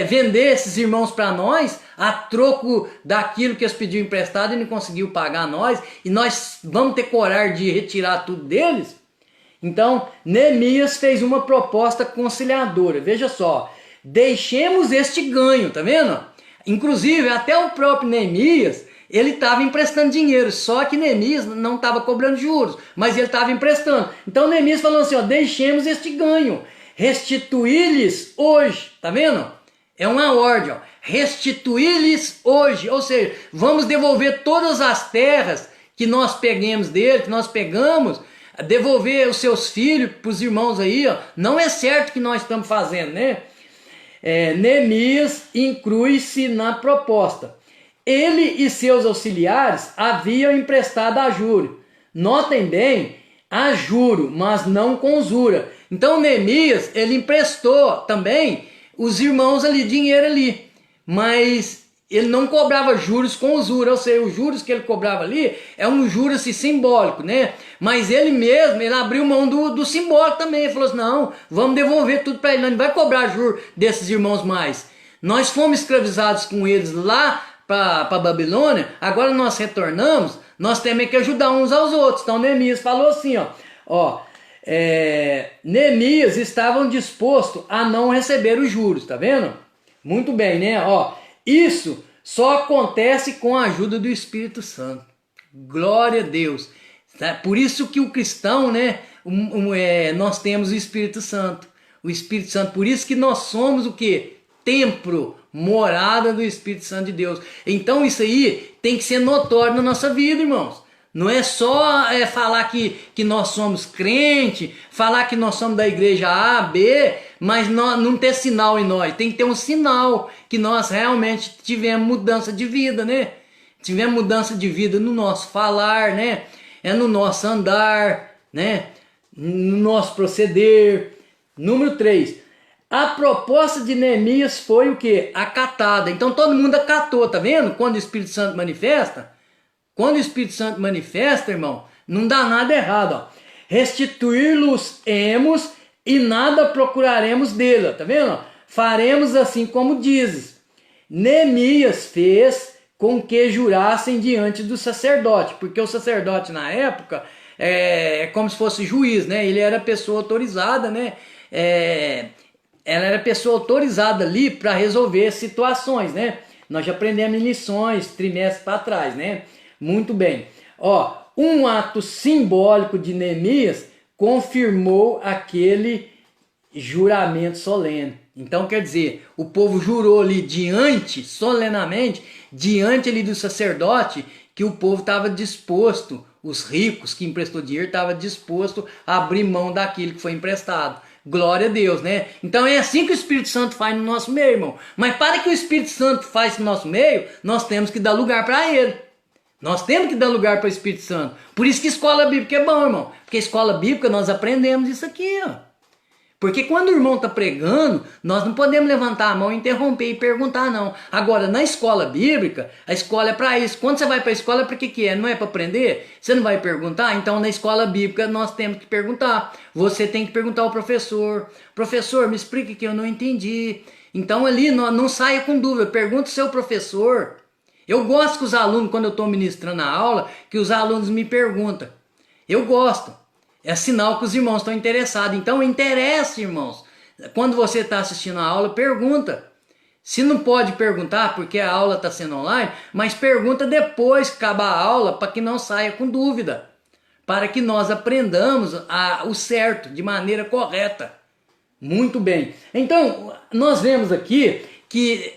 vender esses irmãos para nós a troco daquilo que eles pediram emprestado e não conseguiu pagar nós, e nós vamos ter coragem de retirar tudo deles? Então Neemias fez uma proposta conciliadora. Veja só, deixemos este ganho, tá vendo? Inclusive até o próprio Neemias, ele estava emprestando dinheiro, só que Neemias não estava cobrando juros, mas ele estava emprestando. Então Neemias falou assim, ó, deixemos este ganho, restituir-lhes hoje, tá vendo? É uma ordem, ó, restituir-lhes hoje, ou seja, vamos devolver todas as terras que nós peguemos dele, que nós pegamos, devolver os seus filhos para os irmãos aí, ó. Não é certo que nós estamos fazendo, né? Neemias inclui-se na proposta. Ele e seus auxiliares haviam emprestado a juro. Notem bem, a juro, mas não com usura. Então Neemias, ele emprestou também os irmãos ali, dinheiro ali. Mas ele não cobrava juros com usura, ou seja, os juros que ele cobrava ali é um juros assim, simbólico, né? Mas ele mesmo, ele abriu mão do simbólico também. Ele falou assim, não, vamos devolver tudo para ele, não vai cobrar juros desses irmãos mais. Nós fomos escravizados com eles lá para Babilônia, agora nós retornamos, nós temos que ajudar uns aos outros. Então Neemias falou assim, Neemias estavam dispostos a não receber os juros, tá vendo? Muito bem, né? Isso só acontece com a ajuda do Espírito Santo. Glória a Deus. Por isso que o cristão, né, nós temos o Espírito Santo. O Espírito Santo, por isso que nós somos o quê? Templo, morada do Espírito Santo de Deus. Então isso aí tem que ser notório na nossa vida, irmãos. Não é só falar que nós somos crente, falar que nós somos da igreja A, B, mas não ter sinal em nós. Tem que ter um sinal que nós realmente tivemos mudança de vida, né? Tivemos mudança de vida no nosso falar, né? No nosso andar, né? No nosso proceder. Número 3. A proposta de Neemias foi o quê? Acatada. Então todo mundo acatou, tá vendo? Quando o Espírito Santo manifesta. Quando o Espírito Santo manifesta, irmão, não dá nada errado. Restituir-los-emos e nada procuraremos dele. Tá vendo? Faremos assim como dizes. Neemias fez com que jurassem diante do sacerdote. Porque o sacerdote na época é como se fosse juiz, né? Ele era pessoa autorizada, né? Ela era pessoa autorizada ali para resolver situações, né? Nós já aprendemos em lições, trimestre para trás, né? Muito bem. Um ato simbólico de Neemias confirmou aquele juramento solene. Então, quer dizer, o povo jurou ali solenemente, diante ali do sacerdote, que o povo estava disposto, os ricos que emprestou dinheiro, estavam disposto a abrir mão daquilo que foi emprestado. Glória a Deus, né? Então é assim que o Espírito Santo faz no nosso meio, irmão. Mas para que o Espírito Santo faça no nosso meio, nós temos que dar lugar para ele. Nós temos que dar lugar para o Espírito Santo. Por isso que escola bíblica é bom, irmão. Porque escola bíblica nós aprendemos isso aqui, Porque quando o irmão está pregando, nós não podemos levantar a mão, interromper e perguntar, não. Agora, na escola bíblica, a escola é para isso. Quando você vai para a escola, para que é? Não é para aprender? Você não vai perguntar? Então, na escola bíblica, nós temos que perguntar. Você tem que perguntar ao professor. Professor, me explique que eu não entendi. Então, ali, não saia com dúvida. Pergunta ao seu professor. Eu gosto que os alunos, quando eu estou ministrando a aula, que os alunos me perguntam. Eu gosto. É sinal que os irmãos estão interessados. Então, interesse, irmãos. Quando você está assistindo a aula, pergunta. Se não pode perguntar, porque a aula está sendo online, mas pergunta depois que acabar a aula, para que não saia com dúvida. Para que nós aprendamos o certo, de maneira correta. Muito bem. Então, nós vemos aqui que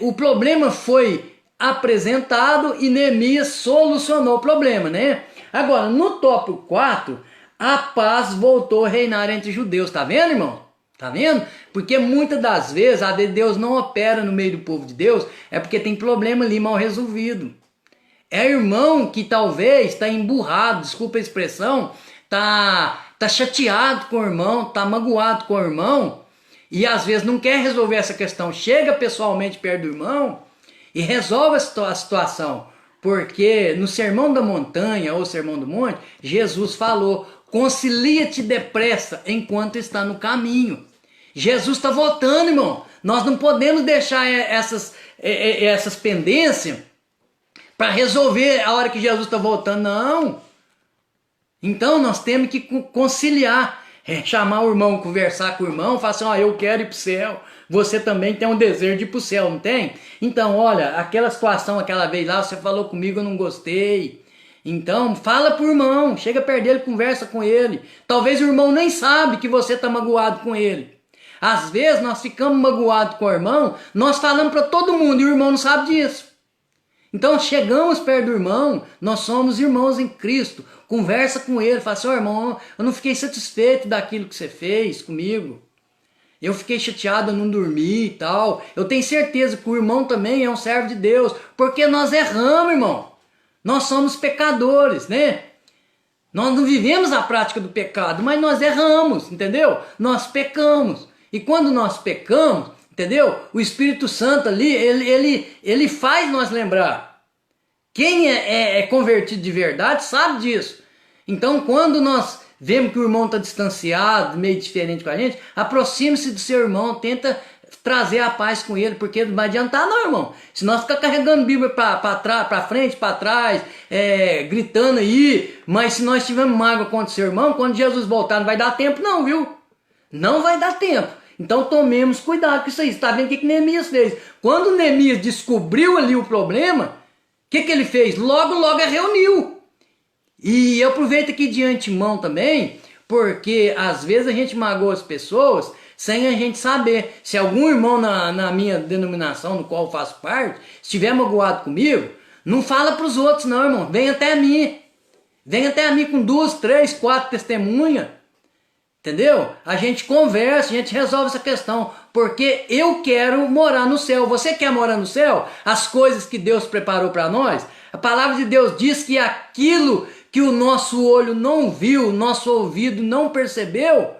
o problema foi apresentado e Neemias solucionou o problema, né? Agora, no tópico 4, a paz voltou a reinar entre judeus. Tá vendo, irmão? Tá vendo? Porque muitas das vezes a Deus não opera no meio do povo de Deus, é porque tem problema ali mal resolvido. É irmão que talvez está emburrado, desculpa a expressão, tá chateado com o irmão, tá magoado com o irmão, e às vezes não quer resolver essa questão, chega pessoalmente perto do irmão e resolve a situação. Porque no Sermão da Montanha ou Sermão do Monte, Jesus falou: concilia-te depressa enquanto está no caminho. Jesus está voltando, irmão. Nós não podemos deixar essas pendências para resolver a hora que Jesus está voltando, não. Então nós temos que conciliar, chamar o irmão, conversar com o irmão, falar assim: ó, eu quero ir para o céu. Você também tem um desejo de ir para o céu, não tem? Então, olha, aquela situação, aquela vez lá, você falou comigo, eu não gostei. Então, fala pro irmão, chega perto dele, conversa com ele. Talvez o irmão nem sabe que você está magoado com ele. Às vezes nós ficamos magoados com o irmão, nós falamos para todo mundo e o irmão não sabe disso. Então chegamos perto do irmão, nós somos irmãos em Cristo. Conversa com ele, fala assim: ó, irmão, eu não fiquei satisfeito daquilo que você fez comigo. Eu fiquei chateado, eu não dormi e tal. Eu tenho certeza que o irmão também é um servo de Deus, porque nós erramos, irmão. Nós somos pecadores, né? Nós não vivemos a prática do pecado, mas nós erramos, entendeu? Nós pecamos. E quando nós pecamos, entendeu? O Espírito Santo ali, ele faz nós lembrar. Quem é convertido de verdade sabe disso. Então, quando nós vemos que o irmão está distanciado, meio diferente com a gente, aproxime-se do seu irmão, tenta trazer a paz com ele, porque não vai adiantar não, irmão. Se nós ficar carregando Bíblia para frente, para trás, gritando aí, mas se nós tivermos mágoa contra o seu irmão, quando Jesus voltar não vai dar tempo não, viu? Não vai dar tempo. Então tomemos cuidado com isso aí. Você está vendo o que Neemias fez? Quando Neemias descobriu ali o problema, o que ele fez? Logo reuniu. E eu aproveito aqui de antemão também, porque às vezes a gente magoa as pessoas sem a gente saber. Se algum irmão na minha denominação, no qual eu faço parte, estiver magoado comigo, não fala para os outros não, irmão. Vem até mim. Vem até mim com 2, 3, 4 testemunhas. Entendeu? A gente conversa, a gente resolve essa questão. Porque eu quero morar no céu. Você quer morar no céu? As coisas que Deus preparou para nós? A palavra de Deus diz que aquilo que o nosso olho não viu, nosso ouvido não percebeu,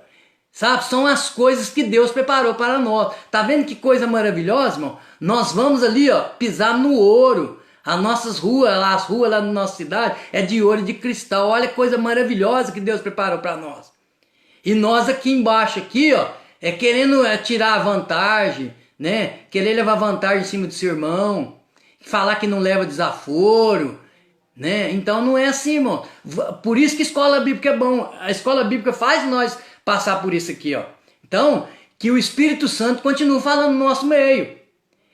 sabe? São as coisas que Deus preparou para nós. Tá vendo que coisa maravilhosa, irmão? Nós vamos ali, ó, pisar no ouro. As nossas ruas, as ruas lá da nossa cidade é de ouro e de cristal. Olha que coisa maravilhosa que Deus preparou para nós. E nós aqui embaixo, aqui, ó, querendo tirar a vantagem, né? Querer levar vantagem em cima do seu irmão. Falar que não leva desaforo, né? Então não é assim, irmão. Por isso que a escola bíblica é bom. A escola bíblica faz nós passar por isso aqui, ó. Então, que o Espírito Santo continue falando no nosso meio.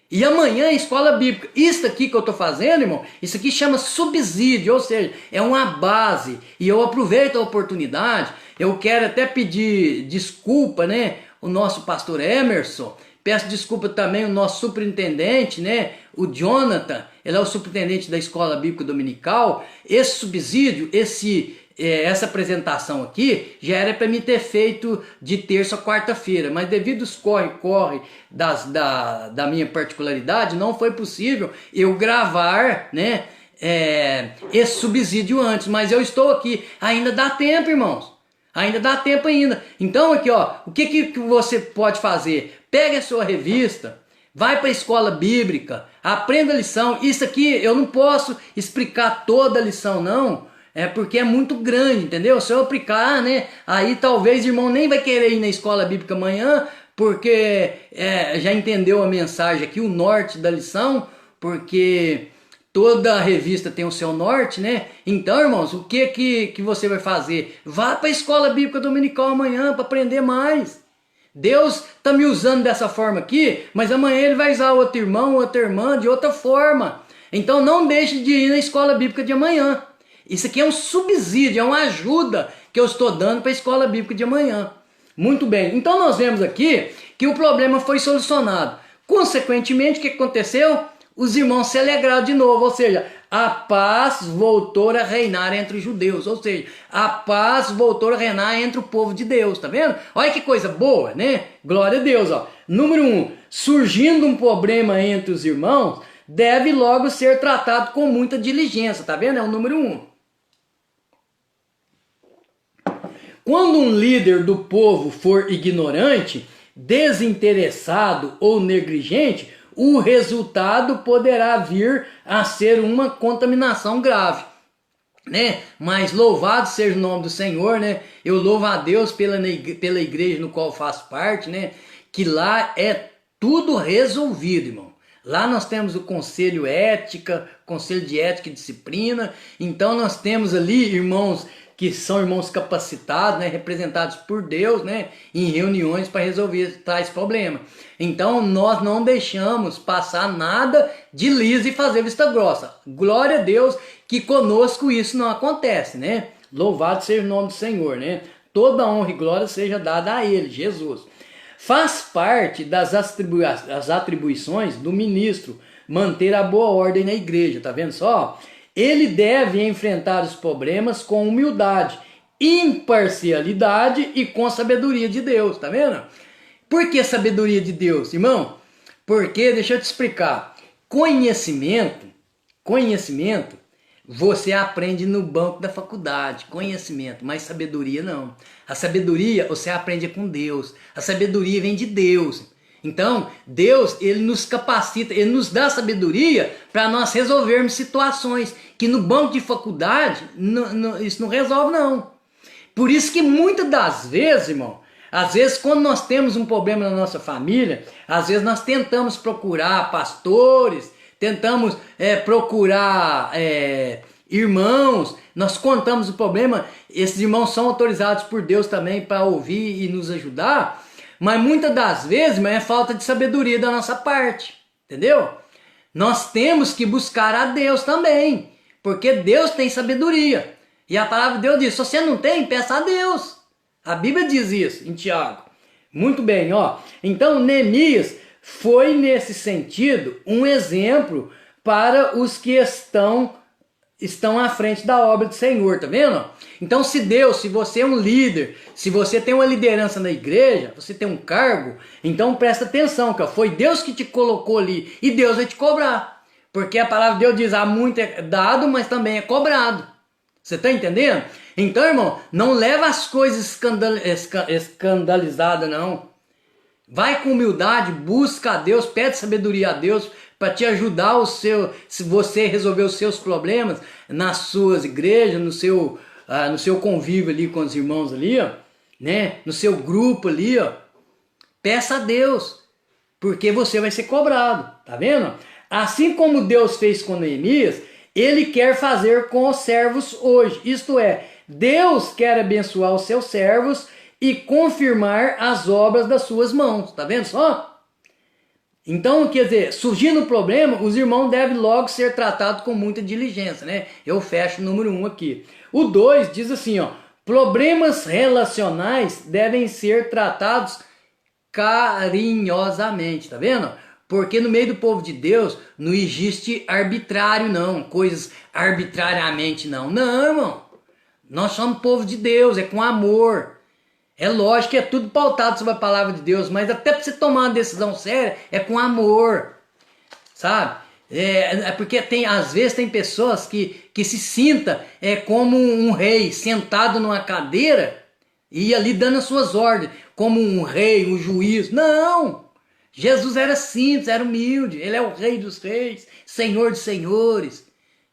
E amanhã a escola bíblica, isso aqui que eu estou fazendo, irmão, isso aqui chama subsídio, ou seja, é uma base. E eu aproveito a oportunidade, eu quero até pedir desculpa, né? O nosso pastor Emerson, peço desculpa também ao nosso superintendente, né? O Jonathan, ele é o superintendente da escola bíblica dominical. Esse subsídio, essa apresentação aqui, já era para mim ter feito de terça a quarta-feira, mas devido aos corre da minha particularidade, não foi possível eu gravar, né, esse subsídio antes, mas eu estou aqui, ainda dá tempo, irmãos, ainda dá tempo ainda. Então aqui, ó, o que você pode fazer? Pega a sua revista, vai para a escola bíblica, aprenda a lição. Isso aqui eu não posso explicar toda a lição não, porque é muito grande, entendeu? Se eu aplicar, né, aí talvez o irmão nem vai querer ir na escola bíblica amanhã, porque já entendeu a mensagem aqui, o norte da lição, porque toda a revista tem o seu norte, né? Então, irmãos, o que você vai fazer? Vá para a escola bíblica dominical amanhã para aprender mais. Deus está me usando dessa forma aqui, mas amanhã ele vai usar outro irmão, outra irmã de outra forma. Então não deixe de ir na escola bíblica de amanhã. Isso aqui é um subsídio, é uma ajuda que eu estou dando para a escola bíblica de amanhã. Muito bem, então nós vemos aqui que o problema foi solucionado. Consequentemente, o que aconteceu? Os irmãos se alegraram de novo, ou seja, a paz voltou a reinar entre os judeus, ou seja, a paz voltou a reinar entre o povo de Deus, tá vendo? Olha que coisa boa, né? Glória a Deus, ó. Número 1, surgindo um problema entre os irmãos, deve logo ser tratado com muita diligência, tá vendo? É o número 1. Quando um líder do povo for ignorante, desinteressado ou negligente, o resultado poderá vir a ser uma contaminação grave, né? Mas louvado seja o nome do Senhor, né? Eu louvo a Deus pela igreja no qual faço parte, né? Que lá é tudo resolvido, irmão. Lá nós temos o conselho de ética e disciplina. Então nós temos ali irmãos que são irmãos capacitados, né, representados por Deus, né, em reuniões para resolver tais problemas. Então nós não deixamos passar nada de liso e fazer vista grossa. Glória a Deus que conosco isso não acontece, né? Louvado seja o nome do Senhor, né? Toda honra e glória seja dada a Ele, Jesus. Faz parte das atribuições do ministro manter a boa ordem na igreja, tá vendo só? Ele deve enfrentar os problemas com humildade, imparcialidade e com sabedoria de Deus, tá vendo? Por que sabedoria de Deus, irmão? Porque, deixa eu te explicar, conhecimento, você aprende no banco da faculdade, conhecimento, mas sabedoria não. A sabedoria você aprende com Deus, a sabedoria vem de Deus. Então, Deus, Ele nos capacita, Ele nos dá sabedoria para nós resolvermos situações que no banco de faculdade isso não resolve não. Por isso que muitas das vezes, irmão, às vezes quando nós temos um problema na nossa família, às vezes nós tentamos procurar pastores, tentamos procurar irmãos, nós contamos o problema, esses irmãos são autorizados por Deus também para ouvir e nos ajudar, mas muitas das vezes é falta de sabedoria da nossa parte, entendeu? Nós temos que buscar a Deus também, porque Deus tem sabedoria, e a palavra de Deus diz, se você não tem, peça a Deus, a Bíblia diz isso em Tiago. Muito bem, ó. Então Neemias foi nesse sentido um exemplo para os que estão à frente da obra do Senhor, tá vendo? Então se você é um líder, se você tem uma liderança na igreja, você tem um cargo, então presta atenção, que foi Deus que te colocou ali e Deus vai te cobrar. Porque a palavra de Deus diz, há muito é dado, mas também é cobrado. Você tá entendendo? Então, irmão, não leva as coisas escandalizadas, não. Vai com humildade, busca a Deus, pede sabedoria a Deus para te ajudar se você resolver os seus problemas nas suas igrejas, no seu convívio ali com os irmãos ali, ó, né? No seu grupo ali, ó. Peça a Deus, porque você vai ser cobrado, tá vendo? Assim como Deus fez com Neemias, Ele quer fazer com os servos hoje. Isto é, Deus quer abençoar os seus servos e confirmar as obras das suas mãos. Tá vendo só? Então, quer dizer, surgindo o problema, os irmãos devem logo ser tratados com muita diligência, né? Eu fecho o número 1 aqui. O 2 diz assim, ó, problemas relacionais devem ser tratados carinhosamente, tá vendo? Porque no meio do povo de Deus não existe arbitrário não, coisas arbitrariamente não. Não, irmão. Nós somos povo de Deus, é com amor. É lógico que é tudo pautado sobre a palavra de Deus, mas até para você tomar uma decisão séria, é com amor. Sabe? É porque às vezes tem pessoas que se sintam como um rei sentado numa cadeira e ali dando as suas ordens, como um rei, um juiz. Não! Jesus era simples, era humilde, Ele é o rei dos reis, Senhor dos senhores.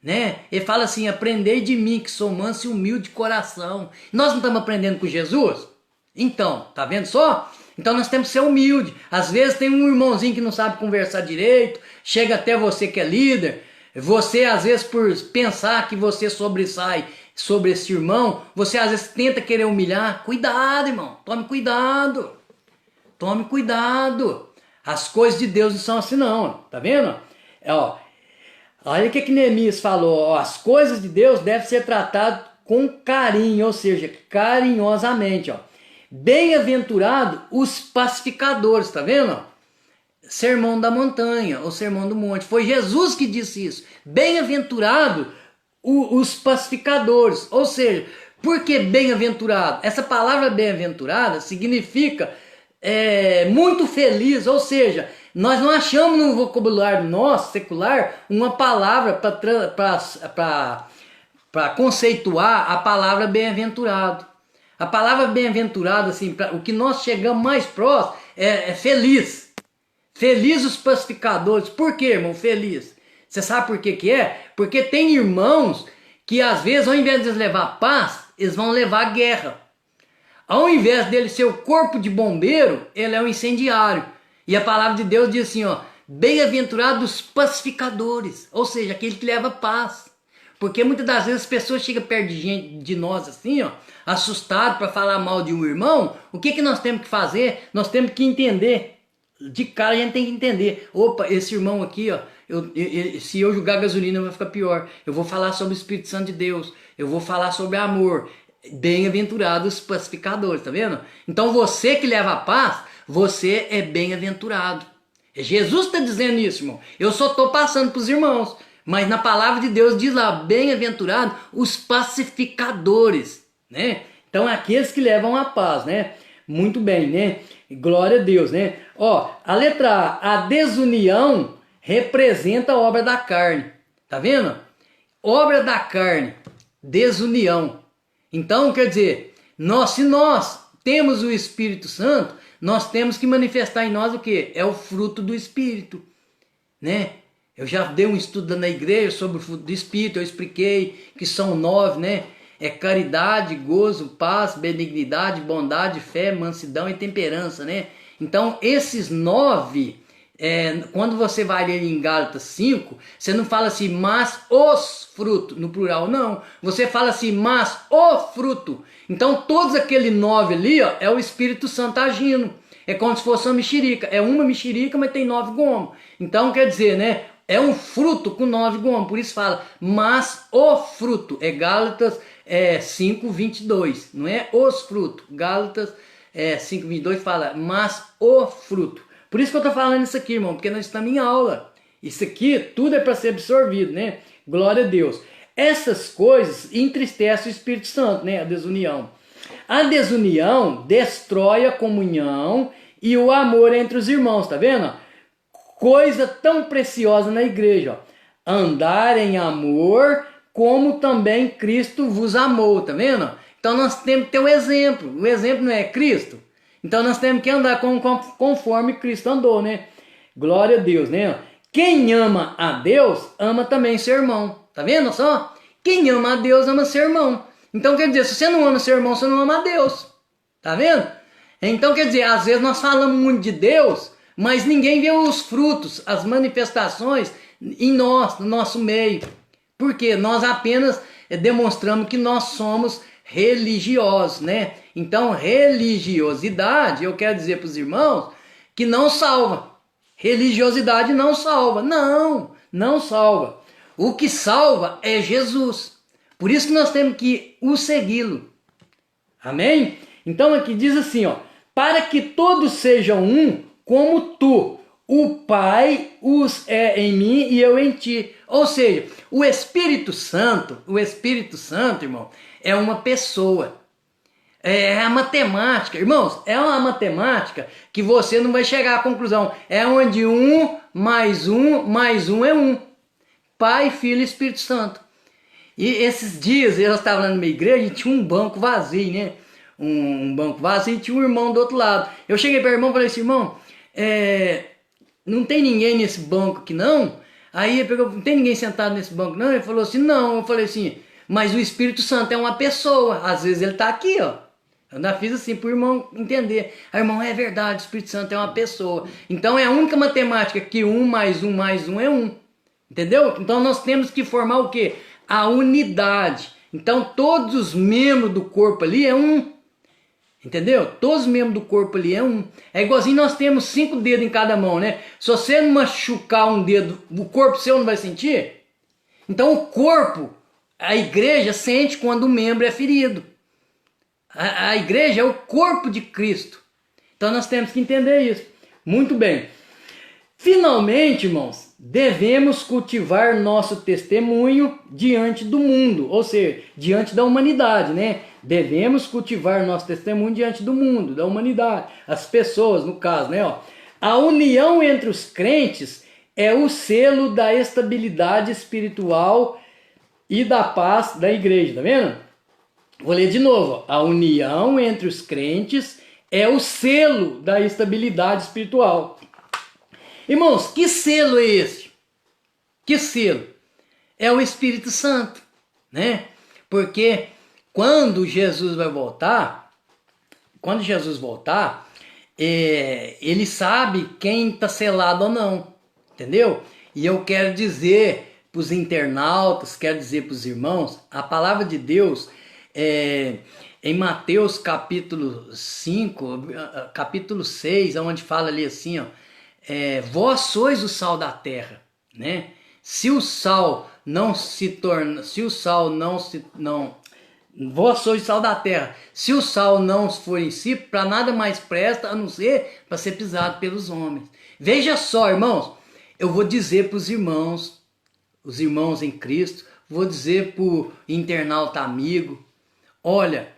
Né? Ele fala assim, aprendei de mim que sou manso e humilde de coração. Nós não estamos aprendendo com Jesus? Então, tá vendo só? Então nós temos que ser humilde. Às vezes tem um irmãozinho que não sabe conversar direito, chega até você que é líder, você às vezes por pensar que você sobressai sobre esse irmão, você às vezes tenta querer humilhar. Cuidado, irmão, tome cuidado. Tome cuidado. As coisas de Deus não são assim não, tá vendo? Ó, olha o que Neemias falou, ó, as coisas de Deus devem ser tratadas com carinho, ou seja, carinhosamente, ó. Bem-aventurado os pacificadores, tá vendo? Sermão da montanha, ou sermão do monte, foi Jesus que disse isso. Bem-aventurado os pacificadores, ou seja, por que bem-aventurado? Essa palavra bem-aventurada significa muito feliz, ou seja, nós não achamos no vocabulário nosso, secular, uma palavra para conceituar a palavra bem-aventurado. A palavra bem-aventurado, assim, o que nós chegamos mais próximo é feliz. Feliz os pacificadores. Por quê, irmão? Feliz. Você sabe por que que é? Porque tem irmãos que às vezes, ao invés de eles levar paz, eles vão levar guerra. Ao invés dele ser o corpo de bombeiro, ele é um incendiário. E a palavra de Deus diz assim, ó, bem-aventurados os pacificadores, ou seja, aquele que leva paz. Porque muitas das vezes as pessoas chegam perto de nós assim, ó, assustado para falar mal de um irmão. O que nós temos que fazer? Nós temos que entender. De cara a gente tem que entender. Opa, esse irmão aqui, ó, se eu jogar gasolina vai ficar pior. Eu vou falar sobre o Espírito Santo de Deus. Eu vou falar sobre amor. Bem-aventurados os pacificadores, tá vendo? Então você que leva a paz, você é bem-aventurado. Jesus está dizendo isso, irmão. Eu só estou passando para os irmãos. Mas na palavra de Deus diz lá, bem-aventurado os pacificadores, né? Então aqueles que levam a paz, né? Muito bem, né? Glória a Deus, né? Ó, a letra A desunião representa a obra da carne. Tá vendo? Obra da carne, desunião. Então, quer dizer, se nós temos o Espírito Santo, nós temos que manifestar em nós o quê? É o fruto do Espírito, né? Eu já dei um estudo na igreja sobre o fruto do Espírito, eu expliquei que são 9, né? É caridade, gozo, paz, benignidade, bondade, fé, mansidão e temperança, né? Então, esses 9, quando você vai ler em Gálatas 5, você não fala assim, mas os frutos, no plural, não. Você fala assim, mas o fruto. Então, todos aqueles 9 ali, ó, é o Espírito Santo agindo. É como se fosse uma mexerica. É uma mexerica, mas tem 9 gomos. Então, quer dizer, né? É um fruto com 9 gomos. Por isso fala, mas o fruto. É Gálatas 5:22. Não é os frutos. Gálatas 5:22 fala, mas o fruto. Por isso que eu estou falando isso aqui, irmão. Porque nós estamos em aula. Isso aqui, tudo é para ser absorvido, né? Glória a Deus. Essas coisas entristecem o Espírito Santo, né? A desunião. A desunião destrói a comunhão e o amor entre os irmãos, tá vendo? Coisa tão preciosa na igreja, ó. Andar em amor como também Cristo vos amou, tá vendo? Então nós temos que ter o exemplo. O exemplo não é Cristo? Então nós temos que andar conforme Cristo andou, né? Glória a Deus, né? Quem ama a Deus, ama também seu irmão. Tá vendo só? Quem ama a Deus, ama seu irmão. Então quer dizer, se você não ama seu irmão, você não ama a Deus. Tá vendo? Então quer dizer, às vezes nós falamos muito de Deus, mas ninguém vê os frutos, as manifestações em nós, no nosso meio. Porque nós apenas demonstramos que nós somos religiosos, né? Então religiosidade, eu quero dizer para os irmãos, que não salva. Religiosidade não salva. Não salva. O que salva é Jesus. Por isso que nós temos que o segui-lo. Amém? Então aqui diz assim, ó, para que todos sejam um, como tu, o Pai, os é em mim e eu em ti. Ou seja, o Espírito Santo, irmão, é uma pessoa. É a matemática, irmãos, é uma matemática que você não vai chegar à conclusão. É onde 1 mais 1 mais 1 é 1. Pai, Filho e Espírito Santo. E esses dias eu estava lá na minha igreja e tinha um banco vazio, né? Um banco vazio e tinha um irmão do outro lado. Eu cheguei para o irmão e falei assim, irmão, não tem ninguém nesse banco aqui não? Aí ele pegou, não tem ninguém sentado nesse banco não? Ele falou assim, não. Eu falei assim, mas o Espírito Santo é uma pessoa. Às vezes ele está aqui, ó. Eu ainda fiz assim para o irmão entender. Aí, irmão, é verdade, o Espírito Santo é uma pessoa. Então é a única matemática que 1 mais 1 mais 1 é 1. Entendeu? Então nós temos que formar o quê? A unidade. Então todos os membros do corpo ali é um. Entendeu? Todos os membros do corpo ali é um. É igualzinho nós temos 5 dedos em cada mão, né? Se você não machucar um dedo, o corpo seu não vai sentir? Então o corpo, a igreja sente quando o membro é ferido. A igreja é o corpo de Cristo. Então nós temos que entender isso. Muito bem. Finalmente, irmãos, devemos cultivar nosso testemunho diante do mundo, ou seja, diante da humanidade, né? Devemos cultivar nosso testemunho diante do mundo, da humanidade, as pessoas, no caso, né? Ó, a união entre os crentes é o selo da estabilidade espiritual e da paz da igreja, tá vendo? Vou ler de novo. Ó. A união entre os crentes é o selo da estabilidade espiritual. Irmãos, que selo é esse? Que selo? É o Espírito Santo, né? Porque quando Jesus vai voltar, ele sabe quem está selado ou não, entendeu? E eu quero dizer para os internautas, quero dizer para os irmãos, a palavra de Deus, em Mateus capítulo 5, capítulo 6, onde fala ali assim, ó, vós sois o sal da terra, né? Se o sal não se torna, vós sois o sal da terra. Se o sal não for em si, para nada mais presta a não ser para ser pisado pelos homens. Veja só, irmãos, eu vou dizer para os irmãos em Cristo, vou dizer para o internauta amigo, olha,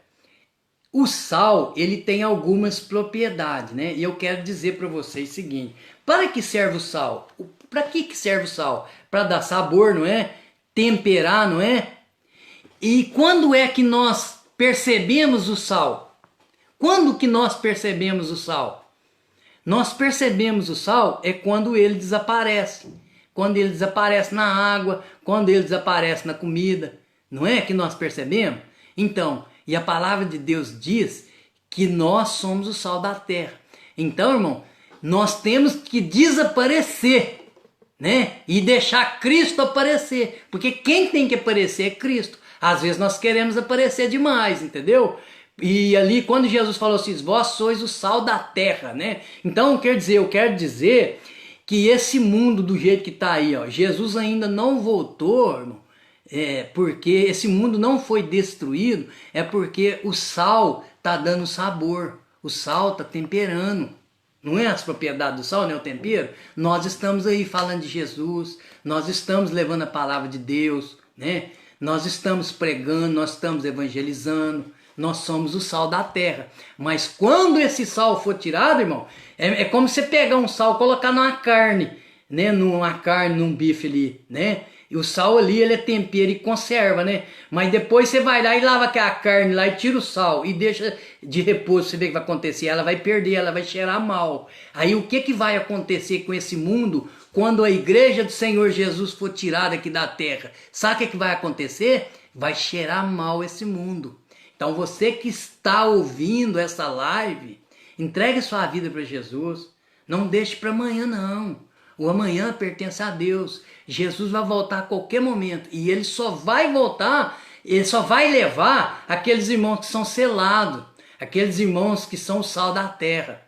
o sal, ele tem algumas propriedades, né? E eu quero dizer para vocês o seguinte, para que serve o sal? Para que serve o sal? Para dar sabor, não é? Temperar, não é? E quando é que nós percebemos o sal? Quando que nós percebemos o sal? Nós percebemos o sal é quando ele desaparece. Quando ele desaparece na água, quando ele desaparece na comida. Não é que nós percebemos? Então, e a palavra de Deus diz que nós somos o sal da terra. Então, irmão, nós temos que desaparecer, né? E deixar Cristo aparecer. Porque quem tem que aparecer é Cristo. Às vezes nós queremos aparecer demais, entendeu? E ali quando Jesus falou assim, vós sois o sal da terra, né? Então eu quero dizer que esse mundo do jeito que está aí, ó, Jesus ainda não voltou, irmão, porque esse mundo não foi destruído, é porque o sal está dando sabor, o sal está temperando. Não é as propriedades do sal, né? O tempero. Nós estamos aí falando de Jesus, nós estamos levando a palavra de Deus, né? Nós estamos pregando, nós estamos evangelizando, nós somos o sal da terra. Mas quando esse sal for tirado, irmão, é como você pegar um sal e colocar numa carne, né? Num bife ali, né? E o sal ali, ele é tempero e conserva, né? Mas depois você vai lá e lava aquela carne lá e tira o sal e deixa de repouso, você vê o que vai acontecer? Ela vai perder, ela vai cheirar mal. Aí o que vai acontecer com esse mundo quando a igreja do Senhor Jesus for tirada aqui da terra? Sabe o que vai acontecer? Vai cheirar mal esse mundo. Então você que está ouvindo essa live, entregue sua vida para Jesus. Não deixe para amanhã não. O amanhã pertence a Deus. Jesus vai voltar a qualquer momento. E ele só vai voltar, ele só vai levar aqueles irmãos que são selados. Aqueles irmãos que são o sal da terra.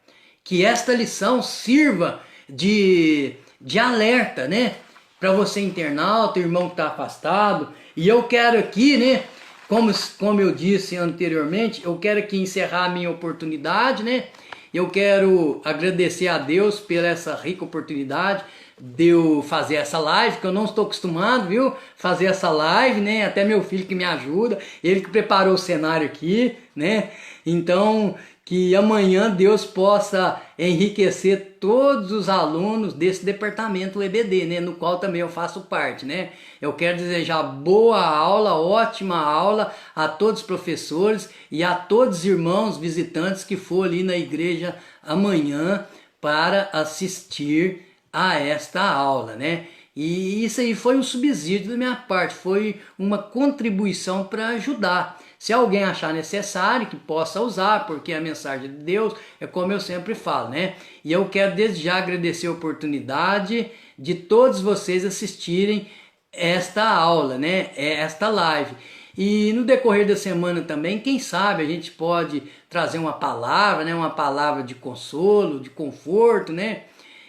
Que esta lição sirva de alerta, né? Para você internauta, irmão que está afastado. E eu quero aqui, né? Como eu disse anteriormente, eu quero aqui encerrar a minha oportunidade, né? Eu quero agradecer a Deus pela essa rica oportunidade de eu fazer essa live, que eu não estou acostumado, viu? Fazer essa live, né? Até meu filho que me ajuda, ele que preparou o cenário aqui, né? Então, que amanhã Deus possa enriquecer todos os alunos desse departamento EBD, né? No qual também eu faço parte, né? Eu quero desejar boa aula, ótima aula a todos os professores e a todos os irmãos visitantes que for ali na igreja amanhã para assistir a esta aula, né? E isso aí foi um subsídio da minha parte, foi uma contribuição para ajudar. Se alguém achar necessário, que possa usar, porque a mensagem de Deus é como eu sempre falo, né? E eu quero desde já agradecer a oportunidade de todos vocês assistirem esta aula, né? Esta live. E no decorrer da semana também, quem sabe a gente pode trazer uma palavra, né? Uma palavra de consolo, de conforto, né?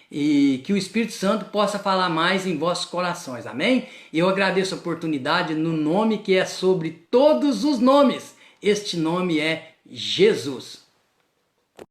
E que o Espírito Santo possa falar mais em vossos corações, amém? E eu agradeço a oportunidade no nome que é sobre todos os nomes. Este nome é Jesus.